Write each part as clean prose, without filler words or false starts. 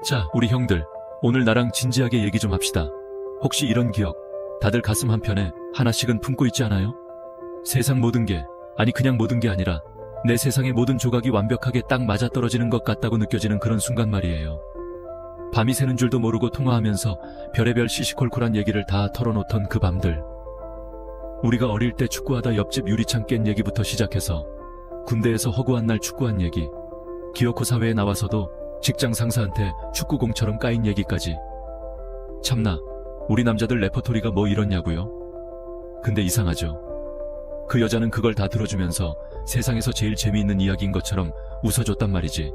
자, 우리 형들, 오늘 나랑 진지하게 얘기 좀 합시다. 혹시 이런 기억, 다들 가슴 한편에 하나씩은 품고 있지 않아요? 세상 모든 게, 아니 그냥 모든 게 아니라 내 세상의 모든 조각이 완벽하게 딱 맞아떨어지는 것 같다고 느껴지는 그런 순간 말이에요. 밤이 새는 줄도 모르고 통화하면서 별의별 시시콜콜한 얘기를 다 털어놓던 그 밤들. 우리가 어릴 때 축구하다 옆집 유리창 깬 얘기부터 시작해서 군대에서 허구한 날 축구한 얘기, 기어코 사회에 나와서도 직장 상사한테 축구공처럼 까인 얘기까지. 참나, 우리 남자들 레퍼토리가 뭐 이렇냐고요? 근데 이상하죠. 그 여자는 그걸 다 들어주면서 세상에서 제일 재미있는 이야기인 것처럼 웃어줬단 말이지.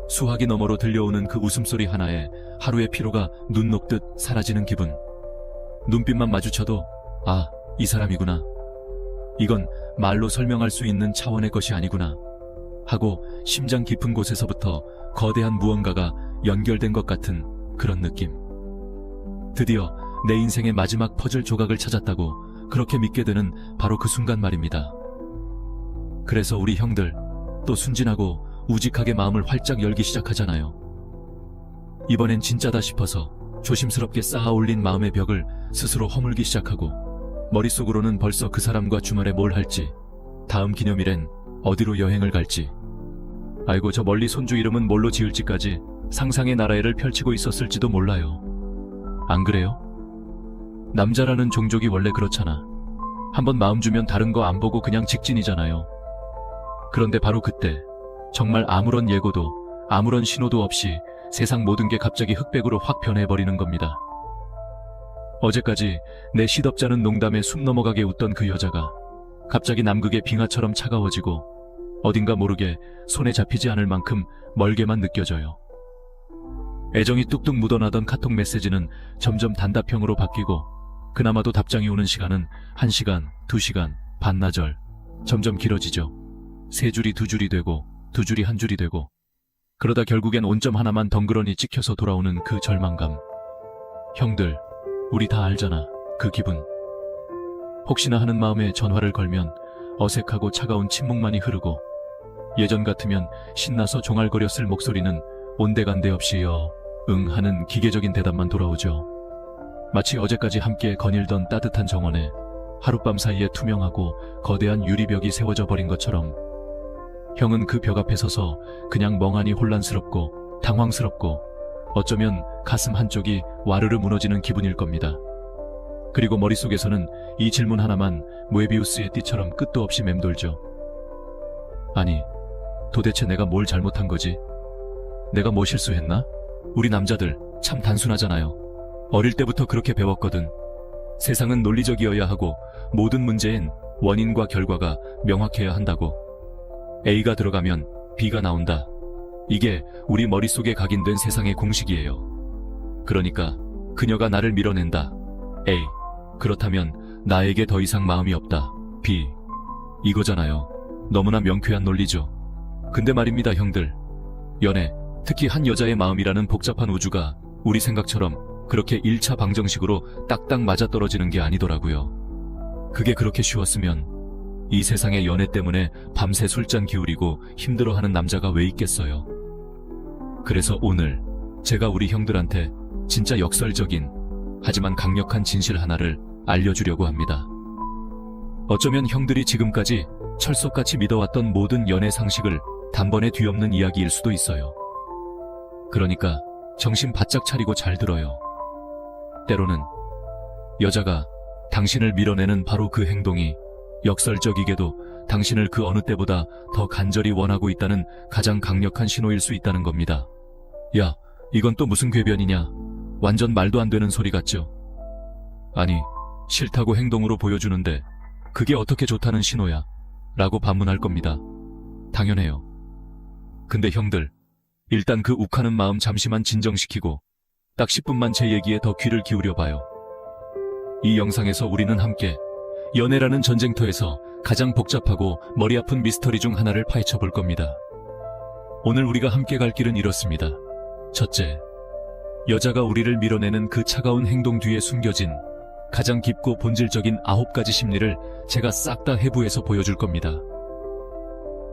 수화기 너머로 들려오는 그 웃음소리 하나에 하루의 피로가 눈 녹듯 사라지는 기분. 눈빛만 마주쳐도 아, 이 사람이구나. 이건 말로 설명할 수 있는 차원의 것이 아니구나 하고 심장 깊은 곳에서부터 거대한 무언가가 연결된 것 같은 그런 느낌. 드디어 내 인생의 마지막 퍼즐 조각을 찾았다고 그렇게 믿게 되는 바로 그 순간 말입니다. 그래서 우리 형들 또 순진하고 우직하게 마음을 활짝 열기 시작하잖아요. 이번엔 진짜다 싶어서 조심스럽게 쌓아 올린 마음의 벽을 스스로 허물기 시작하고 머릿속으로는 벌써 그 사람과 주말에 뭘 할지, 다음 기념일엔 어디로 여행을 갈지, 아이고 저 멀리 손주 이름은 뭘로 지을지까지 상상의 나라에를 펼치고 있었을지도 몰라요. 안 그래요? 남자라는 종족이 원래 그렇잖아. 한번 마음 주면 다른 거 안 보고 그냥 직진이잖아요. 그런데 바로 그때 정말 아무런 예고도 아무런 신호도 없이 세상 모든 게 갑자기 흑백으로 확 변해버리는 겁니다. 어제까지 내 시덥잖은 농담에 숨 넘어가게 웃던 그 여자가 갑자기 남극의 빙하처럼 차가워지고 어딘가 모르게 손에 잡히지 않을 만큼 멀게만 느껴져요. 애정이 뚝뚝 묻어나던 카톡 메시지는 점점 단답형으로 바뀌고 그나마도 답장이 오는 시간은 1시간, 2시간, 반나절 점점 길어지죠. 3줄이 2줄이 되고 2줄이 1줄이 되고 그러다 결국엔 온점 하나만 덩그러니 찍혀서 돌아오는 그 절망감. 형들, 우리 다 알잖아, 그 기분. 혹시나 하는 마음에 전화를 걸면 어색하고 차가운 침묵만이 흐르고 예전 같으면 신나서 종알거렸을 목소리는 온데간데 없이 응 하는 기계적인 대답만 돌아오죠. 마치 어제까지 함께 거닐던 따뜻한 정원에 하룻밤 사이에 투명하고 거대한 유리벽이 세워져 버린 것처럼 형은 그 벽 앞에 서서 그냥 멍하니 혼란스럽고 당황스럽고 어쩌면 가슴 한쪽이 와르르 무너지는 기분일 겁니다. 그리고 머릿속에서는 이 질문 하나만 모에비우스의 띠처럼 끝도 없이 맴돌죠. 아니, 도대체 내가 뭘 잘못한 거지? 내가 뭐 실수했나? 우리 남자들 참 단순하잖아요. 어릴 때부터 그렇게 배웠거든. 세상은 논리적이어야 하고 모든 문제엔 원인과 결과가 명확해야 한다고. A가 들어가면 B가 나온다. 이게 우리 머릿속에 각인된 세상의 공식이에요. 그러니까 그녀가 나를 밀어낸다. A. 그렇다면 나에게 더 이상 마음이 없다. B. 이거잖아요. 너무나 명쾌한 논리죠. 근데 말입니다, 형들. 연애, 특히 한 여자의 마음이라는 복잡한 우주가 우리 생각처럼 그렇게 1차 방정식으로 딱딱 맞아떨어지는 게 아니더라고요. 그게 그렇게 쉬웠으면 이 세상의 연애 때문에 밤새 술잔 기울이고 힘들어하는 남자가 왜 있겠어요. 그래서 오늘 제가 우리 형들한테 진짜 역설적인 하지만 강력한 진실 하나를 알려주려고 합니다. 어쩌면 형들이 지금까지 철석같이 믿어왔던 모든 연애 상식을 단번에 뒤엎는 이야기일 수도 있어요. 그러니까 정신 바짝 차리고 잘 들어요. 때로는 여자가 당신을 밀어내는 바로 그 행동이 역설적이게도 당신을 그 어느 때보다 더 간절히 원하고 있다는 가장 강력한 신호일 수 있다는 겁니다. 야, 이건 또 무슨 궤변이냐? 완전 말도 안 되는 소리 같죠? 아니, 싫다고 행동으로 보여주는데 그게 어떻게 좋다는 신호야? 라고 반문할 겁니다. 당연해요. 근데 형들, 일단 그 욱하는 마음 잠시만 진정시키고 딱 10분만 제 얘기에 더 귀를 기울여봐요. 이 영상에서 우리는 함께 연애라는 전쟁터에서 가장 복잡하고 머리 아픈 미스터리 중 하나를 파헤쳐 볼 겁니다. 오늘 우리가 함께 갈 길은 이렇습니다. 첫째, 여자가 우리를 밀어내는 그 차가운 행동 뒤에 숨겨진 가장 깊고 본질적인 9가지 심리를 제가 싹 다 해부해서 보여줄 겁니다.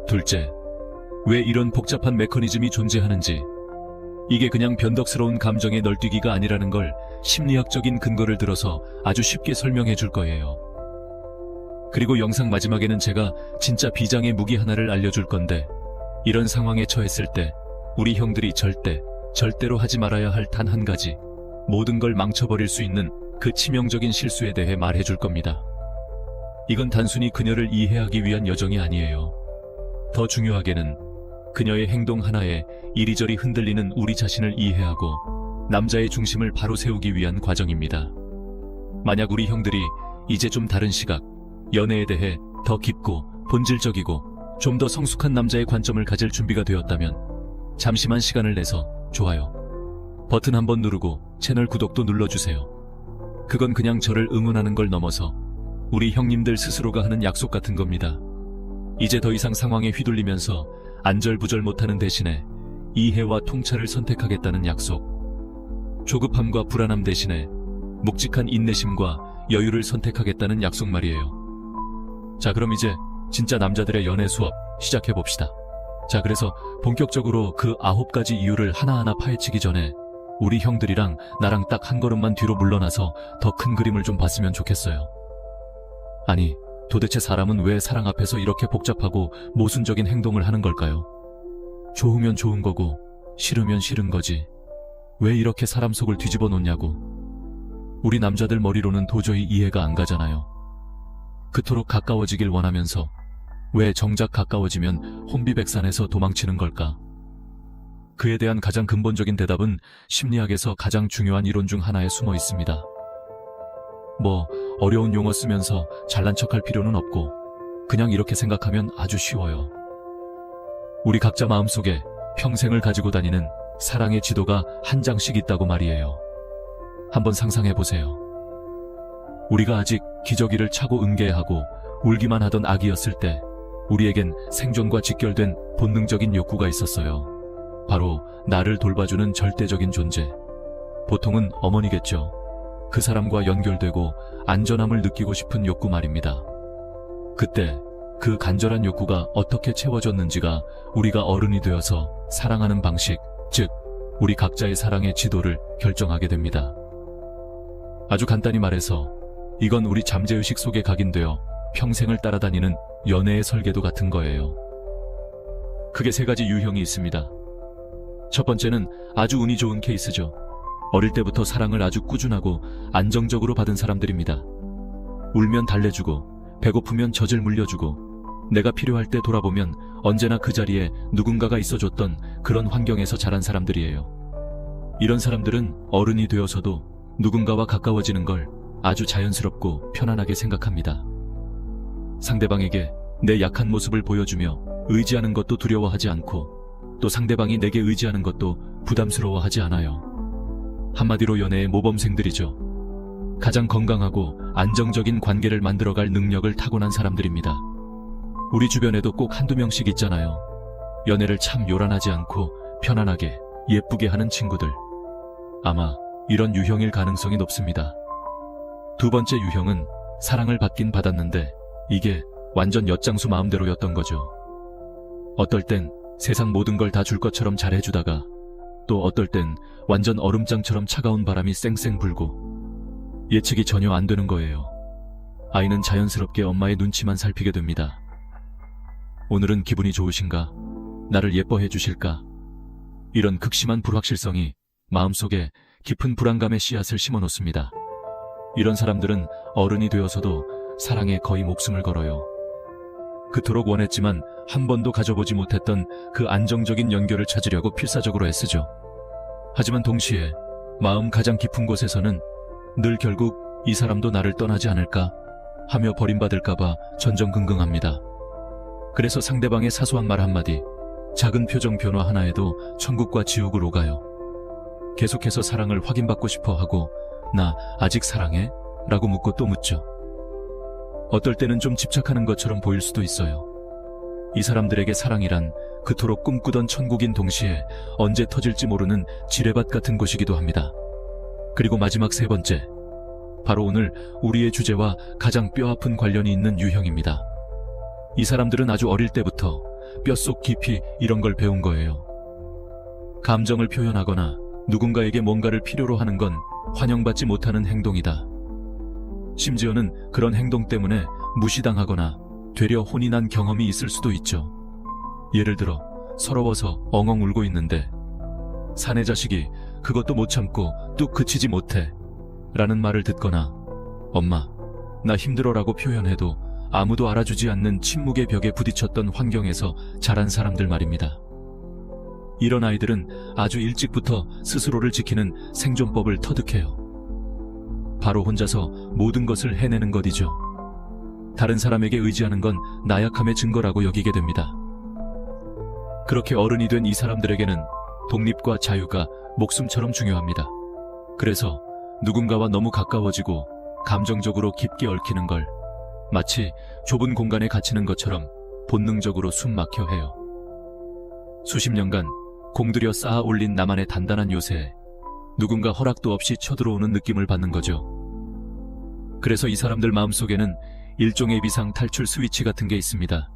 둘째, 왜 이런 복잡한 메커니즘이 존재하는지, 이게 그냥 변덕스러운 감정의 널뛰기가 아니라는 걸 심리학적인 근거를 들어서 아주 쉽게 설명해 줄 거예요. 그리고 영상 마지막에는 제가 진짜 비장의 무기 하나를 알려줄 건데, 이런 상황에 처했을 때 우리 형들이 절대로 하지 말아야 할 단 한 가지, 모든 걸 망쳐버릴 수 있는 그 치명적인 실수에 대해 말해 줄 겁니다. 이건 단순히 그녀를 이해하기 위한 여정이 아니에요. 더 중요하게는 그녀의 행동 하나에 이리저리 흔들리는 우리 자신을 이해하고 남자의 중심을 바로 세우기 위한 과정입니다. 만약 우리 형들이 이제 좀 다른 시각, 연애에 대해 더 깊고 본질적이고 좀 더 성숙한 남자의 관점을 가질 준비가 되었다면 잠시만 시간을 내서 좋아요 버튼 한번 누르고 채널 구독도 눌러주세요. 그건 그냥 저를 응원하는 걸 넘어서 우리 형님들 스스로가 하는 약속 같은 겁니다. 이제 더 이상 상황에 휘둘리면서 안절부절 못하는 대신에 이해와 통찰을 선택하겠다는 약속. 조급함과 불안함 대신에 묵직한 인내심과 여유를 선택하겠다는 약속 말이에요. 자, 그럼 이제 진짜 남자들의 연애 수업 시작해봅시다. 자, 그래서 본격적으로 그 9가지 이유를 하나하나 파헤치기 전에 우리 형들이랑 나랑 딱 한 걸음만 뒤로 물러나서 더 큰 그림을 좀 봤으면 좋겠어요. 아니, 도대체 사람은 왜 사랑 앞에서 이렇게 복잡하고 모순적인 행동을 하는 걸까요? 좋으면 좋은 거고 싫으면 싫은 거지. 왜 이렇게 사람 속을 뒤집어 놓냐고. 우리 남자들 머리로는 도저히 이해가 안 가잖아요. 그토록 가까워지길 원하면서 왜 정작 가까워지면 혼비백산해서 도망치는 걸까? 그에 대한 가장 근본적인 대답은 심리학에서 가장 중요한 이론 중 하나에 숨어 있습니다. 어려운 용어 쓰면서 잘난 척할 필요는 없고 그냥 이렇게 생각하면 아주 쉬워요. 우리 각자 마음속에 평생을 가지고 다니는 사랑의 지도가 한 장씩 있다고 말이에요. 한번 상상해보세요. 우리가 아직 기저귀를 차고 응계하고 울기만 하던 아기였을 때 우리에겐 생존과 직결된 본능적인 욕구가 있었어요. 바로 나를 돌봐주는 절대적인 존재. 보통은 어머니겠죠. 그 사람과 연결되고 안전함을 느끼고 싶은 욕구 말입니다. 그때 그 간절한 욕구가 어떻게 채워졌는지가 우리가 어른이 되어서 사랑하는 방식, 즉 우리 각자의 사랑의 지도를 결정하게 됩니다. 아주 간단히 말해서 이건 우리 잠재의식 속에 각인되어 평생을 따라다니는 연애의 설계도 같은 거예요. 크게 3가지 유형이 있습니다. 첫 번째는 아주 운이 좋은 케이스죠. 어릴 때부터 사랑을 아주 꾸준하고 안정적으로 받은 사람들입니다. 울면 달래주고 배고프면 젖을 물려주고 내가 필요할 때 돌아보면 언제나 그 자리에 누군가가 있어줬던 그런 환경에서 자란 사람들이에요. 이런 사람들은 어른이 되어서도 누군가와 가까워지는 걸 아주 자연스럽고 편안하게 생각합니다. 상대방에게 내 약한 모습을 보여주며 의지하는 것도 두려워하지 않고 또 상대방이 내게 의지하는 것도 부담스러워하지 않아요. 한마디로 연애의 모범생들이죠. 가장 건강하고 안정적인 관계를 만들어갈 능력을 타고난 사람들입니다. 우리 주변에도 꼭 한두 명씩 있잖아요. 연애를 참 요란하지 않고 편안하게 예쁘게 하는 친구들. 아마 이런 유형일 가능성이 높습니다. 두 번째 유형은 사랑을 받긴 받았는데 이게 완전 엿장수 마음대로였던 거죠. 어떨 땐 세상 모든 걸 다 줄 것처럼 잘해주다가 또 어떨 땐 완전 얼음장처럼 차가운 바람이 쌩쌩 불고 예측이 전혀 안 되는 거예요. 아이는 자연스럽게 엄마의 눈치만 살피게 됩니다. 오늘은 기분이 좋으신가? 나를 예뻐해 주실까? 이런 극심한 불확실성이 마음속에 깊은 불안감의 씨앗을 심어놓습니다. 이런 사람들은 어른이 되어서도 사랑에 거의 목숨을 걸어요. 그토록 원했지만 한 번도 가져보지 못했던 그 안정적인 연결을 찾으려고 필사적으로 애쓰죠. 하지만 동시에 마음 가장 깊은 곳에서는 늘 결국 이 사람도 나를 떠나지 않을까 하며 버림받을까봐 전전긍긍합니다. 그래서 상대방의 사소한 말 한마디, 작은 표정 변화 하나에도 천국과 지옥을 오가요. 계속해서 사랑을 확인받고 싶어 하고 나 아직 사랑해? 라고 묻고 또 묻죠. 어떨 때는 좀 집착하는 것처럼 보일 수도 있어요. 이 사람들에게 사랑이란 그토록 꿈꾸던 천국인 동시에 언제 터질지 모르는 지뢰밭 같은 곳이기도 합니다. 그리고 마지막 3번째, 바로 오늘 우리의 주제와 가장 뼈아픈 관련이 있는 유형입니다. 이 사람들은 아주 어릴 때부터 뼛속 깊이 이런 걸 배운 거예요. 감정을 표현하거나 누군가에게 뭔가를 필요로 하는 건 환영받지 못하는 행동이다. 심지어는 그런 행동 때문에 무시당하거나 되려 혼이 난 경험이 있을 수도 있죠. 예를 들어 서러워서 엉엉 울고 있는데 사내 자식이 그것도 못 참고 뚝 그치지 못해 라는 말을 듣거나 엄마, 나 힘들어라고 표현해도 아무도 알아주지 않는 침묵의 벽에 부딪혔던 환경에서 자란 사람들 말입니다. 이런 아이들은 아주 일찍부터 스스로를 지키는 생존법을 터득해요. 바로 혼자서 모든 것을 해내는 것이죠. 다른 사람에게 의지하는 건 나약함의 증거라고 여기게 됩니다. 그렇게 어른이 된 이 사람들에게는 독립과 자유가 목숨처럼 중요합니다. 그래서 누군가와 너무 가까워지고 감정적으로 깊게 얽히는 걸 마치 좁은 공간에 갇히는 것처럼 본능적으로 숨막혀 해요. 수십 년간 공들여 쌓아 올린 나만의 단단한 요새에 누군가 허락도 없이 쳐들어오는 느낌을 받는 거죠. 그래서 이 사람들 마음속에는 일종의 비상 탈출 스위치 같은 게 있습니다.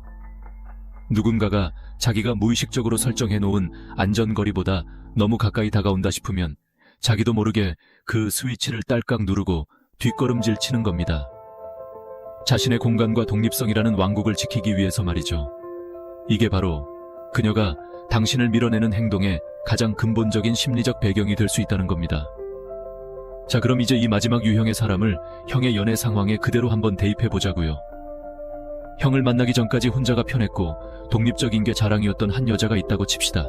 누군가가 자기가 무의식적으로 설정해 놓은 안전거리보다 너무 가까이 다가온다 싶으면 자기도 모르게 그 스위치를 딸깍 누르고 뒷걸음질 치는 겁니다. 자신의 공간과 독립성이라는 왕국을 지키기 위해서 말이죠. 이게 바로 그녀가 당신을 밀어내는 행동의 가장 근본적인 심리적 배경이 될 수 있다는 겁니다. 자, 그럼 이제 이 마지막 유형의 사람을 형의 연애 상황에 그대로 한번 대입해 보자고요. 형을 만나기 전까지 혼자가 편했고 독립적인 게 자랑이었던 한 여자가 있다고 칩시다.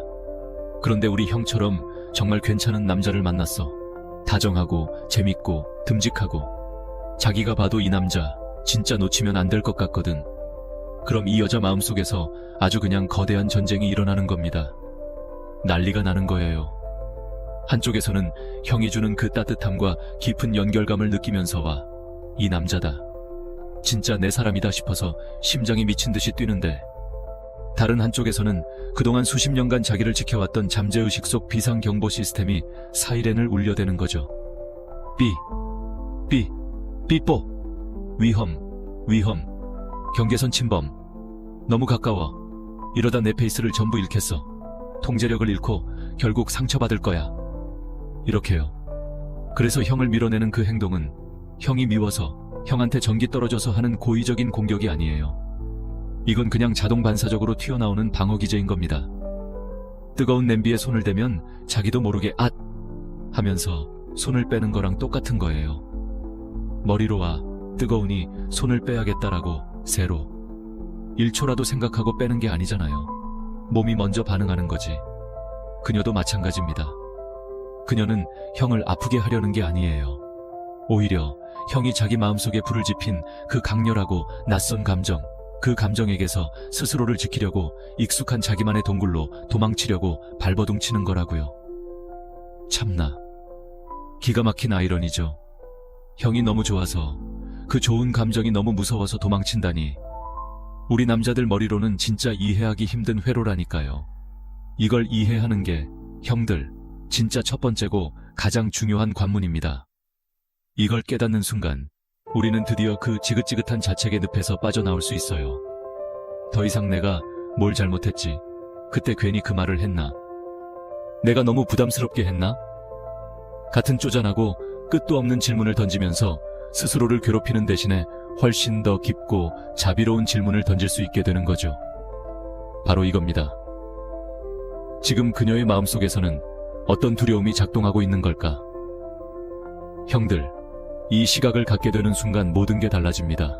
그런데 우리 형처럼 정말 괜찮은 남자를 만났어. 다정하고 재밌고 듬직하고 자기가 봐도 이 남자 진짜 놓치면 안 될 것 같거든. 그럼 이 여자 마음속에서 아주 그냥 거대한 전쟁이 일어나는 겁니다. 난리가 나는 거예요. 한쪽에서는 형이 주는 그 따뜻함과 깊은 연결감을 느끼면서와 이 남자다, 진짜 내 사람이다 싶어서 심장이 미친 듯이 뛰는데, 다른 한쪽에서는 그동안 수십 년간 자기를 지켜왔던 잠재의식 속 비상경보 시스템이 사이렌을 울려대는 거죠. 삐뽀, 위험, 경계선 침범, 너무 가까워, 이러다 내 페이스를 전부 잃겠어, 통제력을 잃고 결국 상처받을 거야, 이렇게요. 그래서 형을 밀어내는 그 행동은 형이 미워서 형한테 전기 떨어져서 하는 고의적인 공격이 아니에요. 이건 그냥 자동 반사적으로 튀어나오는 방어 기제인 겁니다. 뜨거운 냄비에 손을 대면 자기도 모르게 앗 하면서 손을 빼는 거랑 똑같은 거예요. 머리로 와, 뜨거우니 손을 빼야겠다라고 새로 1초라도 생각하고 빼는 게 아니잖아요. 몸이 먼저 반응하는 거지. 그녀도 마찬가지입니다. 그녀는 형을 아프게 하려는 게 아니에요. 오히려 형이 자기 마음속에 불을 지핀 그 강렬하고 낯선 감정, 그 감정에게서 스스로를 지키려고 익숙한 자기만의 동굴로 도망치려고 발버둥치는 거라고요. 참나, 기가 막힌 아이러니죠. 형이 너무 좋아서, 그 좋은 감정이 너무 무서워서 도망친다니. 우리 남자들 머리로는 진짜 이해하기 힘든 회로라니까요. 이걸 이해하는 게 형들 진짜 첫 번째고 가장 중요한 관문입니다. 이걸 깨닫는 순간 우리는 드디어 그 지긋지긋한 자책의 늪에서 빠져나올 수 있어요. 더 이상 내가 뭘 잘못했지? 그때 괜히 그 말을 했나? 내가 너무 부담스럽게 했나? 같은 쪼잔하고 끝도 없는 질문을 던지면서 스스로를 괴롭히는 대신에 훨씬 더 깊고 자비로운 질문을 던질 수 있게 되는 거죠. 바로 이겁니다. 지금 그녀의 마음속에서는 어떤 두려움이 작동하고 있는 걸까? 형들, 이 시각을 갖게 되는 순간 모든 게 달라집니다.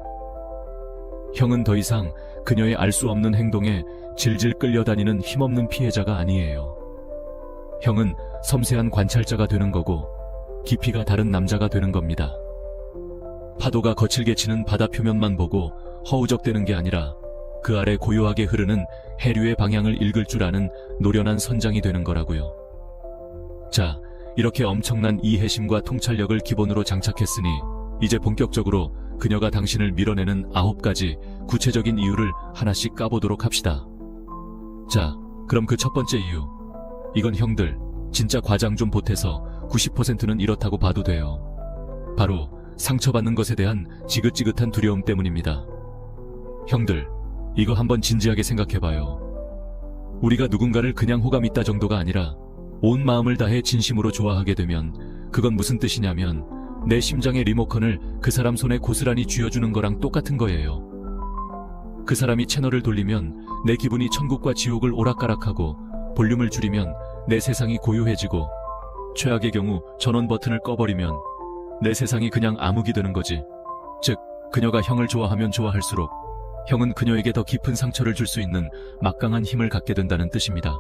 형은 더 이상 그녀의 알 수 없는 행동에 질질 끌려다니는 힘없는 피해자가 아니에요. 형은 섬세한 관찰자가 되는 거고 깊이가 다른 남자가 되는 겁니다. 파도가 거칠게 치는 바다 표면만 보고 허우적대는 게 아니라 그 아래 고요하게 흐르는 해류의 방향을 읽을 줄 아는 노련한 선장이 되는 거라고요. 자, 이렇게 엄청난 이해심과 통찰력을 기본으로 장착했으니 이제 본격적으로 그녀가 당신을 밀어내는 9가지 구체적인 이유를 하나씩 까보도록 합시다. 자, 그럼 그 첫 번째 이유. 이건 형들 진짜 과장 좀 보태서 90%는 이렇다고 봐도 돼요. 바로 상처받는 것에 대한 지긋지긋한 두려움 때문입니다. 형들, 이거 한번 진지하게 생각해봐요. 우리가 누군가를 그냥 호감 있다 정도가 아니라 온 마음을 다해 진심으로 좋아하게 되면 그건 무슨 뜻이냐면 내 심장의 리모컨을 그 사람 손에 고스란히 쥐어주는 거랑 똑같은 거예요. 그 사람이 채널을 돌리면 내 기분이 천국과 지옥을 오락가락하고, 볼륨을 줄이면 내 세상이 고요해지고, 최악의 경우 전원 버튼을 꺼버리면 내 세상이 그냥 암흑이 되는 거지. 즉, 그녀가 형을 좋아하면 좋아할수록 형은 그녀에게 더 깊은 상처를 줄 수 있는 막강한 힘을 갖게 된다는 뜻입니다.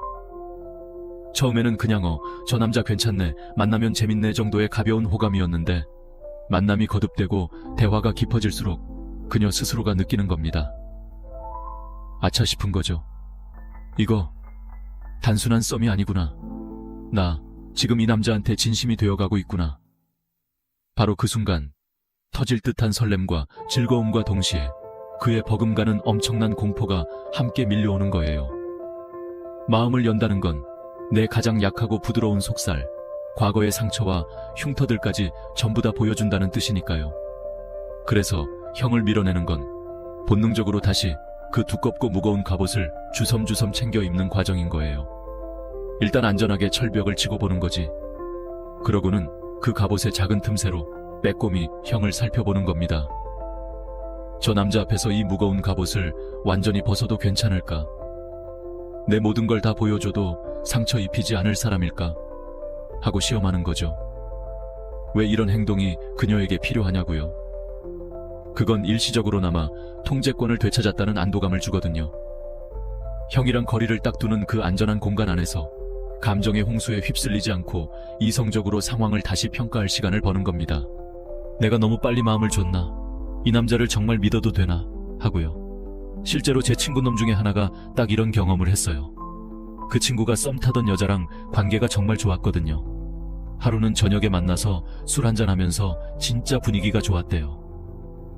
처음에는 그냥 저 남자 괜찮네, 만나면 재밌네 정도의 가벼운 호감이었는데, 만남이 거듭되고 대화가 깊어질수록 그녀 스스로가 느끼는 겁니다. 아차 싶은 거죠. 이거 단순한 썸이 아니구나. 나 지금 이 남자한테 진심이 되어가고 있구나. 바로 그 순간 터질 듯한 설렘과 즐거움과 동시에 그의 버금가는 엄청난 공포가 함께 밀려오는 거예요. 마음을 연다는 건 내 가장 약하고 부드러운 속살, 과거의 상처와 흉터들까지 전부 다 보여준다는 뜻이니까요. 그래서 형을 밀어내는 건 본능적으로 다시 그 두껍고 무거운 갑옷을 주섬주섬 챙겨 입는 과정인 거예요. 일단 안전하게 철벽을 치고 보는 거지. 그러고는 그 갑옷의 작은 틈새로 빼꼼히 형을 살펴보는 겁니다. 저 남자 앞에서 이 무거운 갑옷을 완전히 벗어도 괜찮을까? 내 모든 걸 다 보여줘도 상처 입히지 않을 사람일까? 하고 시험하는 거죠. 왜 이런 행동이 그녀에게 필요하냐고요. 그건 일시적으로나마 통제권을 되찾았다는 안도감을 주거든요. 형이랑 거리를 딱 두는 그 안전한 공간 안에서 감정의 홍수에 휩쓸리지 않고 이성적으로 상황을 다시 평가할 시간을 버는 겁니다. 내가 너무 빨리 마음을 줬나? 이 남자를 정말 믿어도 되나? 하고요. 실제로 제 친구놈 중에 하나가 딱 이런 경험을 했어요. 그 친구가 썸 타던 여자랑 관계가 정말 좋았거든요. 하루는 저녁에 만나서 술 한잔하면서 진짜 분위기가 좋았대요.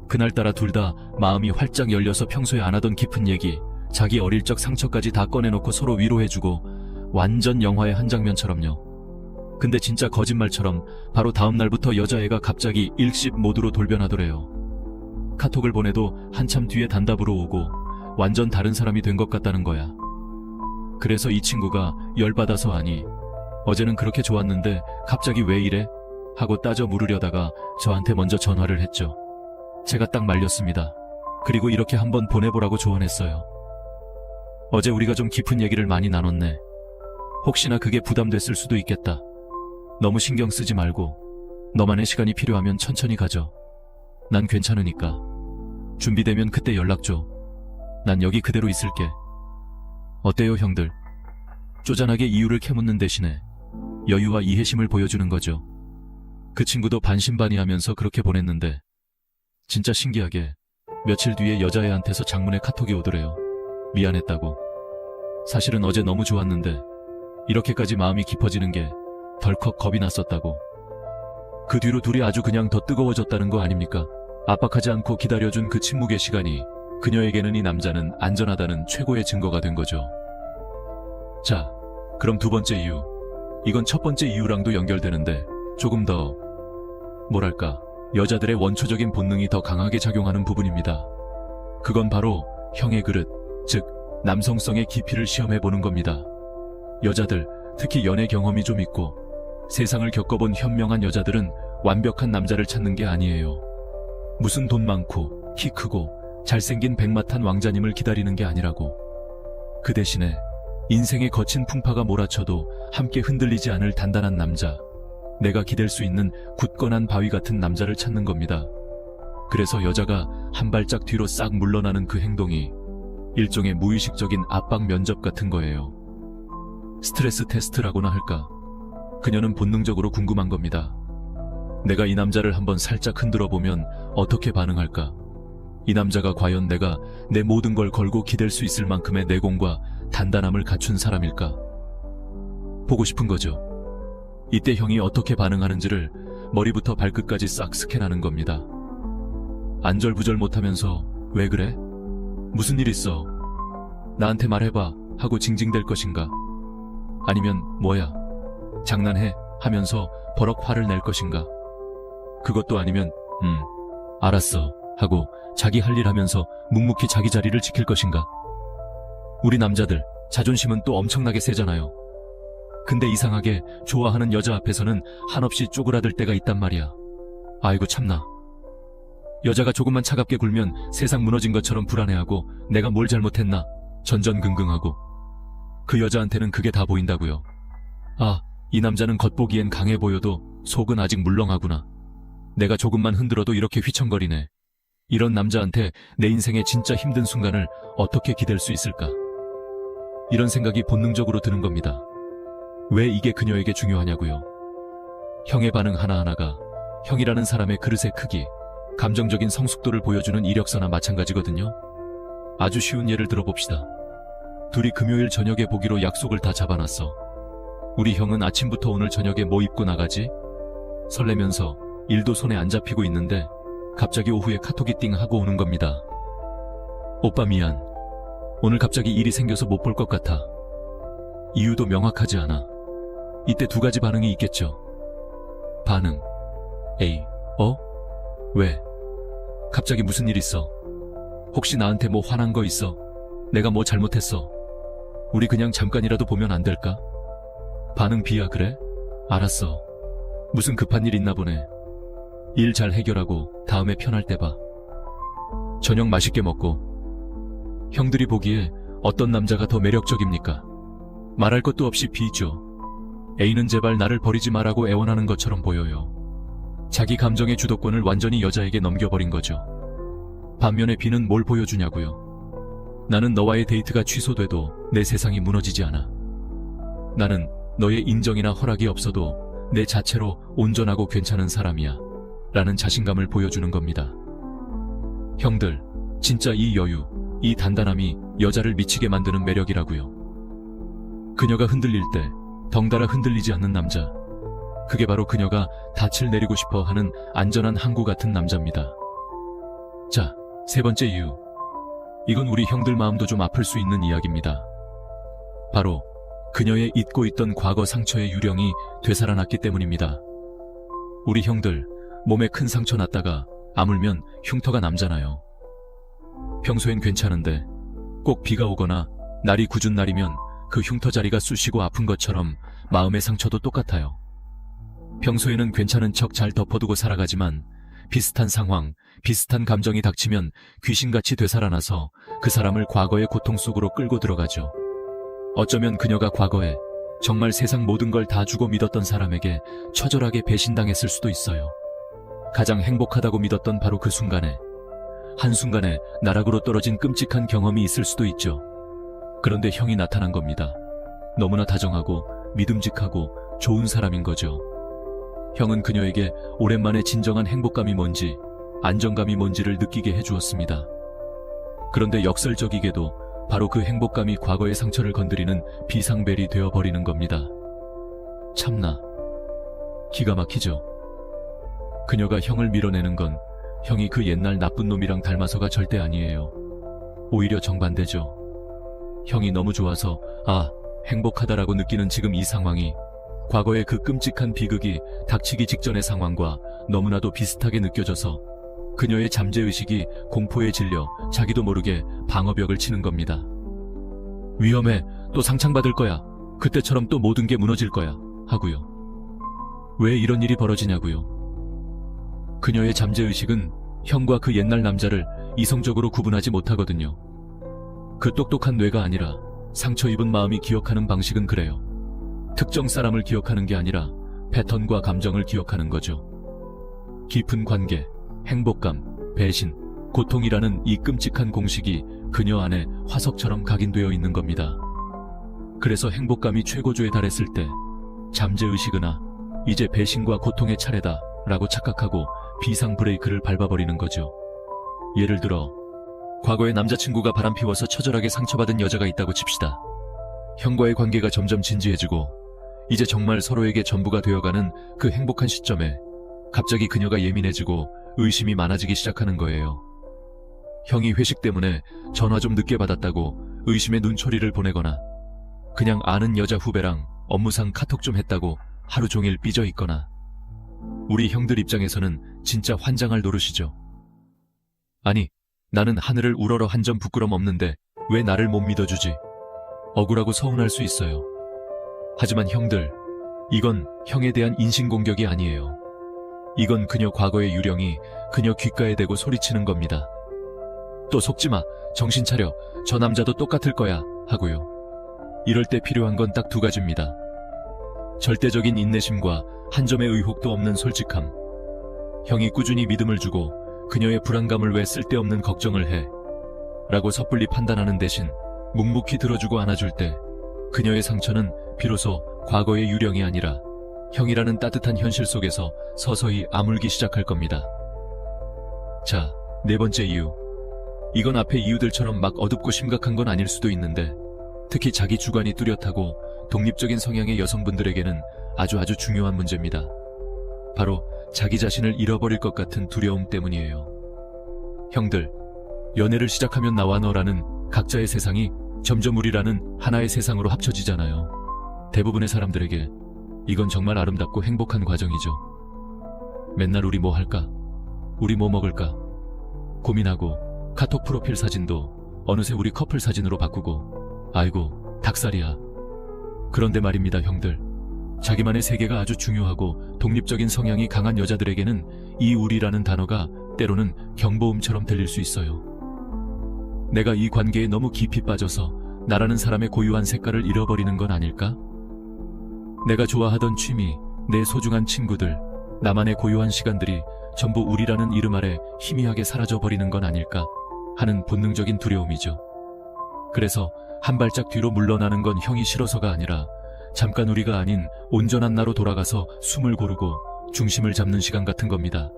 그날따라 둘 다 마음이 활짝 열려서 평소에 안 하던 깊은 얘기, 자기 어릴 적 상처까지 다 꺼내놓고 서로 위로해주고, 완전 영화의 한 장면처럼요. 근데 진짜 거짓말처럼 바로 다음 날부터 여자애가 갑자기 일십 모드로 돌변하더래요. 카톡을 보내도 한참 뒤에 단답으로 오고 완전 다른 사람이 된 것 같다는 거야. 그래서 이 친구가 열받아서 아니, 어제는 그렇게 좋았는데 갑자기 왜 이래? 하고 따져 물으려다가 저한테 먼저 전화를 했죠. 제가 딱 말렸습니다. 그리고 이렇게 한번 보내보라고 조언했어요. 어제 우리가 좀 깊은 얘기를 많이 나눴네. 혹시나 그게 부담됐을 수도 있겠다. 너무 신경 쓰지 말고 너만의 시간이 필요하면 천천히 가져. 난 괜찮으니까. 준비되면 그때 연락 줘. 난 여기 그대로 있을게. 어때요, 형들? 쪼잔하게 이유를 캐묻는 대신에 여유와 이해심을 보여주는 거죠. 그 친구도 반신반의하면서 그렇게 보냈는데 진짜 신기하게 며칠 뒤에 여자애한테서 장문의 카톡이 오더래요. 미안했다고. 사실은 어제 너무 좋았는데 이렇게까지 마음이 깊어지는 게 덜컥 겁이 났었다고. 그 뒤로 둘이 아주 그냥 더 뜨거워졌다는 거 아닙니까? 압박하지 않고 기다려준 그 침묵의 시간이 그녀에게는 이 남자는 안전하다는 최고의 증거가 된 거죠. 자, 그럼 두 번째 이유. 이건 첫 번째 이유랑도 연결되는데 조금 더 뭐랄까, 여자들의 원초적인 본능이 더 강하게 작용하는 부분입니다. 그건 바로 형의 그릇, 즉 남성성의 깊이를 시험해보는 겁니다. 여자들, 특히 연애 경험이 좀 있고 세상을 겪어본 현명한 여자들은 완벽한 남자를 찾는 게 아니에요. 무슨 돈 많고 키 크고 잘생긴 백마탄 왕자님을 기다리는 게 아니라고. 그 대신에 인생의 거친 풍파가 몰아쳐도 함께 흔들리지 않을 단단한 남자, 내가 기댈 수 있는 굳건한 바위 같은 남자를 찾는 겁니다. 그래서 여자가 한 발짝 뒤로 싹 물러나는 그 행동이 일종의 무의식적인 압박 면접 같은 거예요. 스트레스 테스트라고나 할까. 그녀는 본능적으로 궁금한 겁니다. 내가 이 남자를 한번 살짝 흔들어 보면 어떻게 반응할까? 이 남자가 과연 내가 내 모든 걸 걸고 기댈 수 있을 만큼의 내공과 단단함을 갖춘 사람일까? 보고 싶은 거죠. 이때 형이 어떻게 반응하는지를 머리부터 발끝까지 싹 스캔하는 겁니다. 안절부절 못하면서 왜 그래? 무슨 일 있어? 나한테 말해봐 하고 징징댈 것인가? 아니면 뭐야? 장난해 하면서 버럭 화를 낼 것인가? 그것도 아니면 알았어 하고 자기 할 일 하면서 묵묵히 자기 자리를 지킬 것인가? 우리 남자들 자존심은 또 엄청나게 세잖아요. 근데 이상하게 좋아하는 여자 앞에서는 한없이 쪼그라들 때가 있단 말이야. 아이고 참나. 여자가 조금만 차갑게 굴면 세상 무너진 것처럼 불안해하고 내가 뭘 잘못했나 전전긍긍하고 그 여자한테는 그게 다 보인다고요. 아, 이 남자는 겉보기엔 강해 보여도 속은 아직 물렁하구나. 내가 조금만 흔들어도 이렇게 휘청거리네. 이런 남자한테 내 인생의 진짜 힘든 순간을 어떻게 기댈 수 있을까? 이런 생각이 본능적으로 드는 겁니다. 왜 이게 그녀에게 중요하냐고요. 형의 반응 하나하나가 형이라는 사람의 그릇의 크기, 감정적인 성숙도를 보여주는 이력서나 마찬가지거든요. 아주 쉬운 예를 들어봅시다. 둘이 금요일 저녁에 보기로 약속을 다 잡아놨어. 우리 형은 아침부터 오늘 저녁에 뭐 입고 나가지? 설레면서 일도 손에 안 잡히고 있는데 갑자기 오후에 카톡이 띵 하고 오는 겁니다. 오빠 미안. 오늘 갑자기 일이 생겨서 못 볼 것 같아. 이유도 명확하지 않아. 이때 두 가지 반응이 있겠죠. 반응. A. 왜? 갑자기 무슨 일 있어? 혹시 나한테 뭐 화난 거 있어? 내가 뭐 잘못했어? 우리 그냥 잠깐이라도 보면 안 될까? 반응 B야. 그래? 알았어. 무슨 급한 일 있나 보네. 일 잘 해결하고 다음에 편할 때 봐. 저녁 맛있게 먹고. 형들이 보기에 어떤 남자가 더 매력적입니까? 말할 것도 없이 B죠. A는 제발 나를 버리지 마라고 애원하는 것처럼 보여요. 자기 감정의 주도권을 완전히 여자에게 넘겨버린 거죠. 반면에 B는 뭘 보여주냐고요. 나는 너와의 데이트가 취소돼도 내 세상이 무너지지 않아. 나는 너의 인정이나 허락이 없어도 내 자체로 온전하고 괜찮은 사람이야. 라는 자신감을 보여주는 겁니다. 형들, 진짜 이 여유, 이 단단함이 여자를 미치게 만드는 매력이라고요. 그녀가 흔들릴 때 덩달아 흔들리지 않는 남자. 그게 바로 그녀가 닻을 내리고 싶어 하는 안전한 항구 같은 남자입니다. 자, 세 번째 이유. 이건 우리 형들 마음도 좀 아플 수 있는 이야기입니다. 바로 그녀의 잊고 있던 과거 상처의 유령이 되살아났기 때문입니다. 우리 형들, 몸에 큰 상처 났다가 아물면 흉터가 남잖아요. 평소엔 괜찮은데 꼭 비가 오거나 날이 궂은 날이면 그 흉터 자리가 쑤시고 아픈 것처럼 마음의 상처도 똑같아요. 평소에는 괜찮은 척 잘 덮어두고 살아가지만 비슷한 상황, 비슷한 감정이 닥치면 귀신같이 되살아나서 그 사람을 과거의 고통 속으로 끌고 들어가죠. 어쩌면 그녀가 과거에 정말 세상 모든 걸 다 주고 믿었던 사람에게 처절하게 배신당했을 수도 있어요. 가장 행복하다고 믿었던 바로 그 순간에, 한순간에 나락으로 떨어진 끔찍한 경험이 있을 수도 있죠. 그런데 형이 나타난 겁니다. 너무나 다정하고 믿음직하고 좋은 사람인 거죠. 형은 그녀에게 오랜만에 진정한 행복감이 뭔지, 안정감이 뭔지를 느끼게 해주었습니다. 그런데 역설적이게도 바로 그 행복감이 과거의 상처를 건드리는 비상벨이 되어버리는 겁니다. 참나, 기가 막히죠. 그녀가 형을 밀어내는 건 형이 그 옛날 나쁜 놈이랑 닮아서가 절대 아니에요. 오히려 정반대죠. 형이 너무 좋아서 행복하다라고 느끼는 지금 이 상황이 과거의 그 끔찍한 비극이 닥치기 직전의 상황과 너무나도 비슷하게 느껴져서 그녀의 잠재의식이 공포에 질려 자기도 모르게 방어벽을 치는 겁니다. 위험해, 또 상창받을 거야, 그때처럼 또 모든 게 무너질 거야 하고요. 왜 이런 일이 벌어지냐고요. 그녀의 잠재의식은 형과 그 옛날 남자를 이성적으로 구분하지 못하거든요. 그 똑똑한 뇌가 아니라 상처 입은 마음이 기억하는 방식은 그래요. 특정 사람을 기억하는 게 아니라 패턴과 감정을 기억하는 거죠. 깊은 관계, 행복감, 배신, 고통이라는 이 끔찍한 공식이 그녀 안에 화석처럼 각인되어 있는 겁니다. 그래서 행복감이 최고조에 달했을 때 잠재의식은 이제 배신과 고통의 차례다 라고 착각하고 비상 브레이크를 밟아버리는 거죠. 예를 들어 과거에 남자친구가 바람피워서 처절하게 상처받은 여자가 있다고 칩시다. 형과의 관계가 점점 진지해지고 이제 정말 서로에게 전부가 되어가는 그 행복한 시점에 갑자기 그녀가 예민해지고 의심이 많아지기 시작하는 거예요. 형이 회식 때문에 전화 좀 늦게 받았다고 의심의 눈초리를 보내거나 그냥 아는 여자 후배랑 업무상 카톡 좀 했다고 하루 종일 삐져 있거나. 우리 형들 입장에서는 진짜 환장할 노릇이죠. 아니, 나는 하늘을 우러러 한 점 부끄럼 없는데 왜 나를 못 믿어주지? 억울하고 서운할 수 있어요. 하지만 형들, 이건 형에 대한 인신공격이 아니에요. 이건 그녀 과거의 유령이 그녀 귓가에 대고 소리치는 겁니다. 또 속지마, 정신 차려, 저 남자도 똑같을 거야 하고요. 이럴 때 필요한 건 딱 두 가지입니다. 절대적인 인내심과 한 점의 의혹도 없는 솔직함. 형이 꾸준히 믿음을 주고 그녀의 불안감을 왜 쓸데없는 걱정을 해? 라고 섣불리 판단하는 대신 묵묵히 들어주고 안아줄 때 그녀의 상처는 비로소 과거의 유령이 아니라 형이라는 따뜻한 현실 속에서 서서히 아물기 시작할 겁니다. 자, 네 번째 이유. 이건 앞의 이유들처럼 막 어둡고 심각한 건 아닐 수도 있는데 특히 자기 주관이 뚜렷하고 독립적인 성향의 여성분들에게는 아주 중요한 문제입니다. 바로 자기 자신을 잃어버릴 것 같은 두려움 때문이에요. 형들, 연애를 시작하면 나와 너라는 각자의 세상이 점점 우리라는 하나의 세상으로 합쳐지잖아요. 대부분의 사람들에게 이건 정말 아름답고 행복한 과정이죠. 맨날 우리 뭐 할까? 우리 뭐 먹을까? 고민하고 카톡 프로필 사진도 어느새 우리 커플 사진으로 바꾸고 아이고 닭살이야. 그런데 말입니다 형들, 자기만의 세계가 아주 중요하고 독립적인 성향이 강한 여자들에게는 이 우리라는 단어가 때로는 경보음처럼 들릴 수 있어요. 내가 이 관계에 너무 깊이 빠져서 나라는 사람의 고유한 색깔을 잃어버리는 건 아닐까? 내가 좋아하던 취미, 내 소중한 친구들, 나만의 고유한 시간들이 전부 우리라는 이름 아래 희미하게 사라져버리는 건 아닐까 하는 본능적인 두려움이죠. 그래서 한 발짝 뒤로 물러나는 건 형이 싫어서가 아니라 잠깐 우리가 아닌 온전한 나로 돌아가서 숨을 고르고 중심을 잡는 시간 같은 겁니다.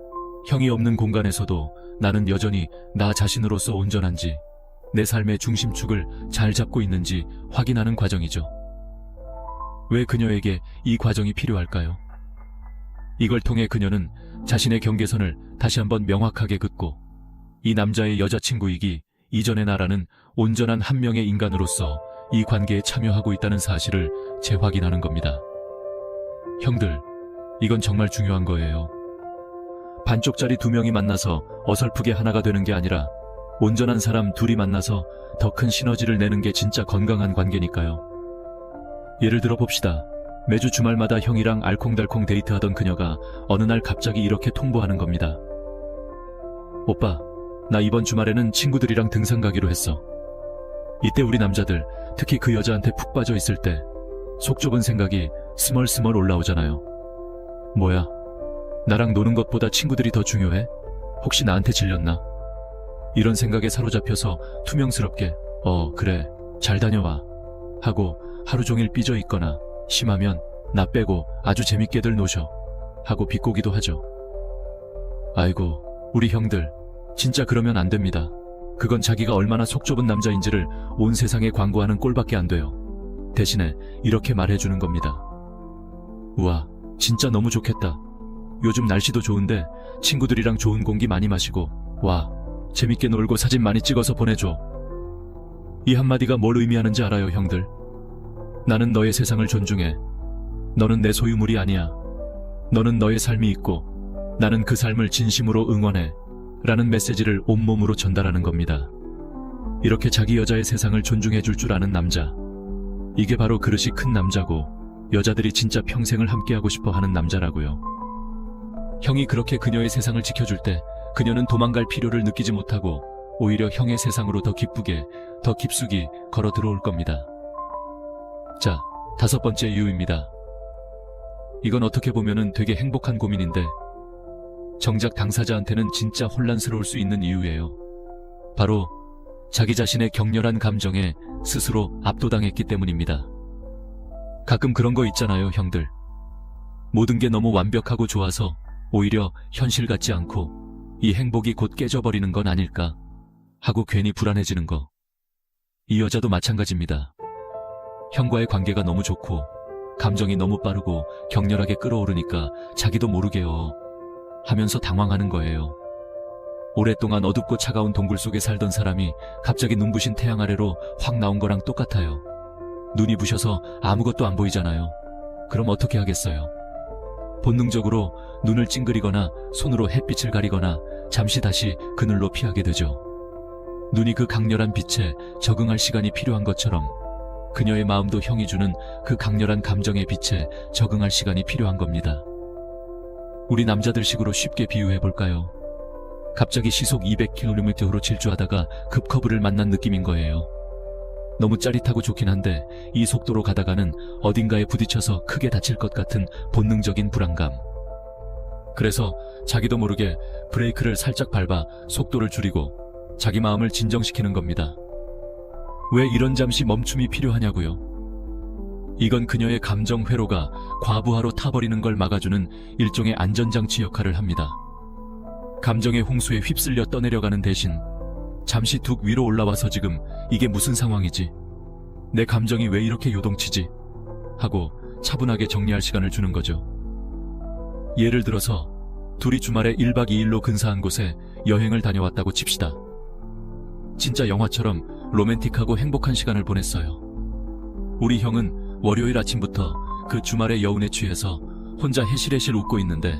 형이 없는 공간에서도 나는 여전히 나 자신으로서 온전한지, 내 삶의 중심축을 잘 잡고 있는지 확인하는 과정이죠. 왜 그녀에게 이 과정이 필요할까요? 이걸 통해 그녀는 자신의 경계선을 다시 한번 명확하게 긋고 이 남자의 여자친구이기 이전의 나라는 온전한 한 명의 인간으로서 이 관계에 참여하고 있다는 사실을 재확인하는 겁니다. 형들, 이건 정말 중요한 거예요. 반쪽짜리 두 명이 만나서 어설프게 하나가 되는 게 아니라 온전한 사람 둘이 만나서 더 큰 시너지를 내는 게 진짜 건강한 관계니까요. 예를 들어 봅시다. 매주 주말마다 형이랑 알콩달콩 데이트하던 그녀가 어느 날 갑자기 이렇게 통보하는 겁니다. 오빠, 나 이번 주말에는 친구들이랑 등산 가기로 했어. 이때 우리 남자들, 특히 그 여자한테 푹 빠져 있을 때 속 좁은 생각이 스멀스멀 올라오잖아요. 뭐야? 나랑 노는 것보다 친구들이 더 중요해? 혹시 나한테 질렸나? 이런 생각에 사로잡혀서 투명스럽게 그래, 잘 다녀와 하고 하루 종일 삐져 있거나 심하면 나 빼고 아주 재밌게들 노셔 하고 비꼬기도 하죠. 아이고, 우리 형들, 진짜 그러면 안 됩니다. 그건 자기가 얼마나 속 좁은 남자인지를 온 세상에 광고하는 꼴밖에 안 돼요. 대신에 이렇게 말해주는 겁니다. 우와, 진짜 너무 좋겠다. 요즘 날씨도 좋은데 친구들이랑 좋은 공기 많이 마시고 와, 재밌게 놀고 사진 많이 찍어서 보내줘. 이 한마디가 뭘 의미하는지 알아요, 형들? 나는 너의 세상을 존중해. 너는 내 소유물이 아니야. 너는 너의 삶이 있고 나는 그 삶을 진심으로 응원해 라는 메시지를 온몸으로 전달하는 겁니다. 이렇게 자기 여자의 세상을 존중해 줄 줄 아는 남자, 이게 바로 그릇이 큰 남자고 여자들이 진짜 평생을 함께하고 싶어 하는 남자라고요. 형이 그렇게 그녀의 세상을 지켜줄 때 그녀는 도망갈 필요를 느끼지 못하고 오히려 형의 세상으로 더 기쁘게, 더 깊숙이 걸어 들어올 겁니다. 자, 다섯 번째 이유입니다. 이건 어떻게 보면은 되게 행복한 고민인데 정작 당사자한테는 진짜 혼란스러울 수 있는 이유예요. 바로 자기 자신의 격렬한 감정에 스스로 압도당했기 때문입니다. 가끔 그런 거 있잖아요, 형들. 모든 게 너무 완벽하고 좋아서 오히려 현실 같지 않고 이 행복이 곧 깨져버리는 건 아닐까 하고 괜히 불안해지는 거. 이 여자도 마찬가지입니다. 형과의 관계가 너무 좋고 감정이 너무 빠르고 격렬하게 끌어오르니까 자기도 모르게요 하면서 당황하는 거예요. 오랫동안 어둡고 차가운 동굴 속에 살던 사람이 갑자기 눈부신 태양 아래로 확 나온 거랑 똑같아요. 눈이 부셔서 아무것도 안 보이잖아요. 그럼 어떻게 하겠어요? 본능적으로 눈을 찡그리거나 손으로 햇빛을 가리거나 잠시 다시 그늘로 피하게 되죠. 눈이 그 강렬한 빛에 적응할 시간이 필요한 것처럼 그녀의 마음도 형이 주는 그 강렬한 감정의 빛에 적응할 시간이 필요한 겁니다. 우리 남자들식으로 쉽게 비유해볼까요? 갑자기 시속 200km로 질주하다가 급커브를 만난 느낌인 거예요. 너무 짜릿하고 좋긴 한데 이 속도로 가다가는 어딘가에 부딪혀서 크게 다칠 것 같은 본능적인 불안감. 그래서 자기도 모르게 브레이크를 살짝 밟아 속도를 줄이고 자기 마음을 진정시키는 겁니다. 왜 이런 잠시 멈춤이 필요하냐고요? 이건 그녀의 감정 회로가 과부하로 타버리는 걸 막아주는 일종의 안전장치 역할을 합니다. 감정의 홍수에 휩쓸려 떠내려가는 대신 잠시 툭 위로 올라와서 지금 이게 무슨 상황이지? 내 감정이 왜 이렇게 요동치지? 하고 차분하게 정리할 시간을 주는 거죠. 예를 들어서 둘이 주말에 1박 2일로 근사한 곳에 여행을 다녀왔다고 칩시다. 진짜 영화처럼 로맨틱하고 행복한 시간을 보냈어요. 우리 형은 월요일 아침부터 그 주말의 여운에 취해서 혼자 해실해실 웃고 있는데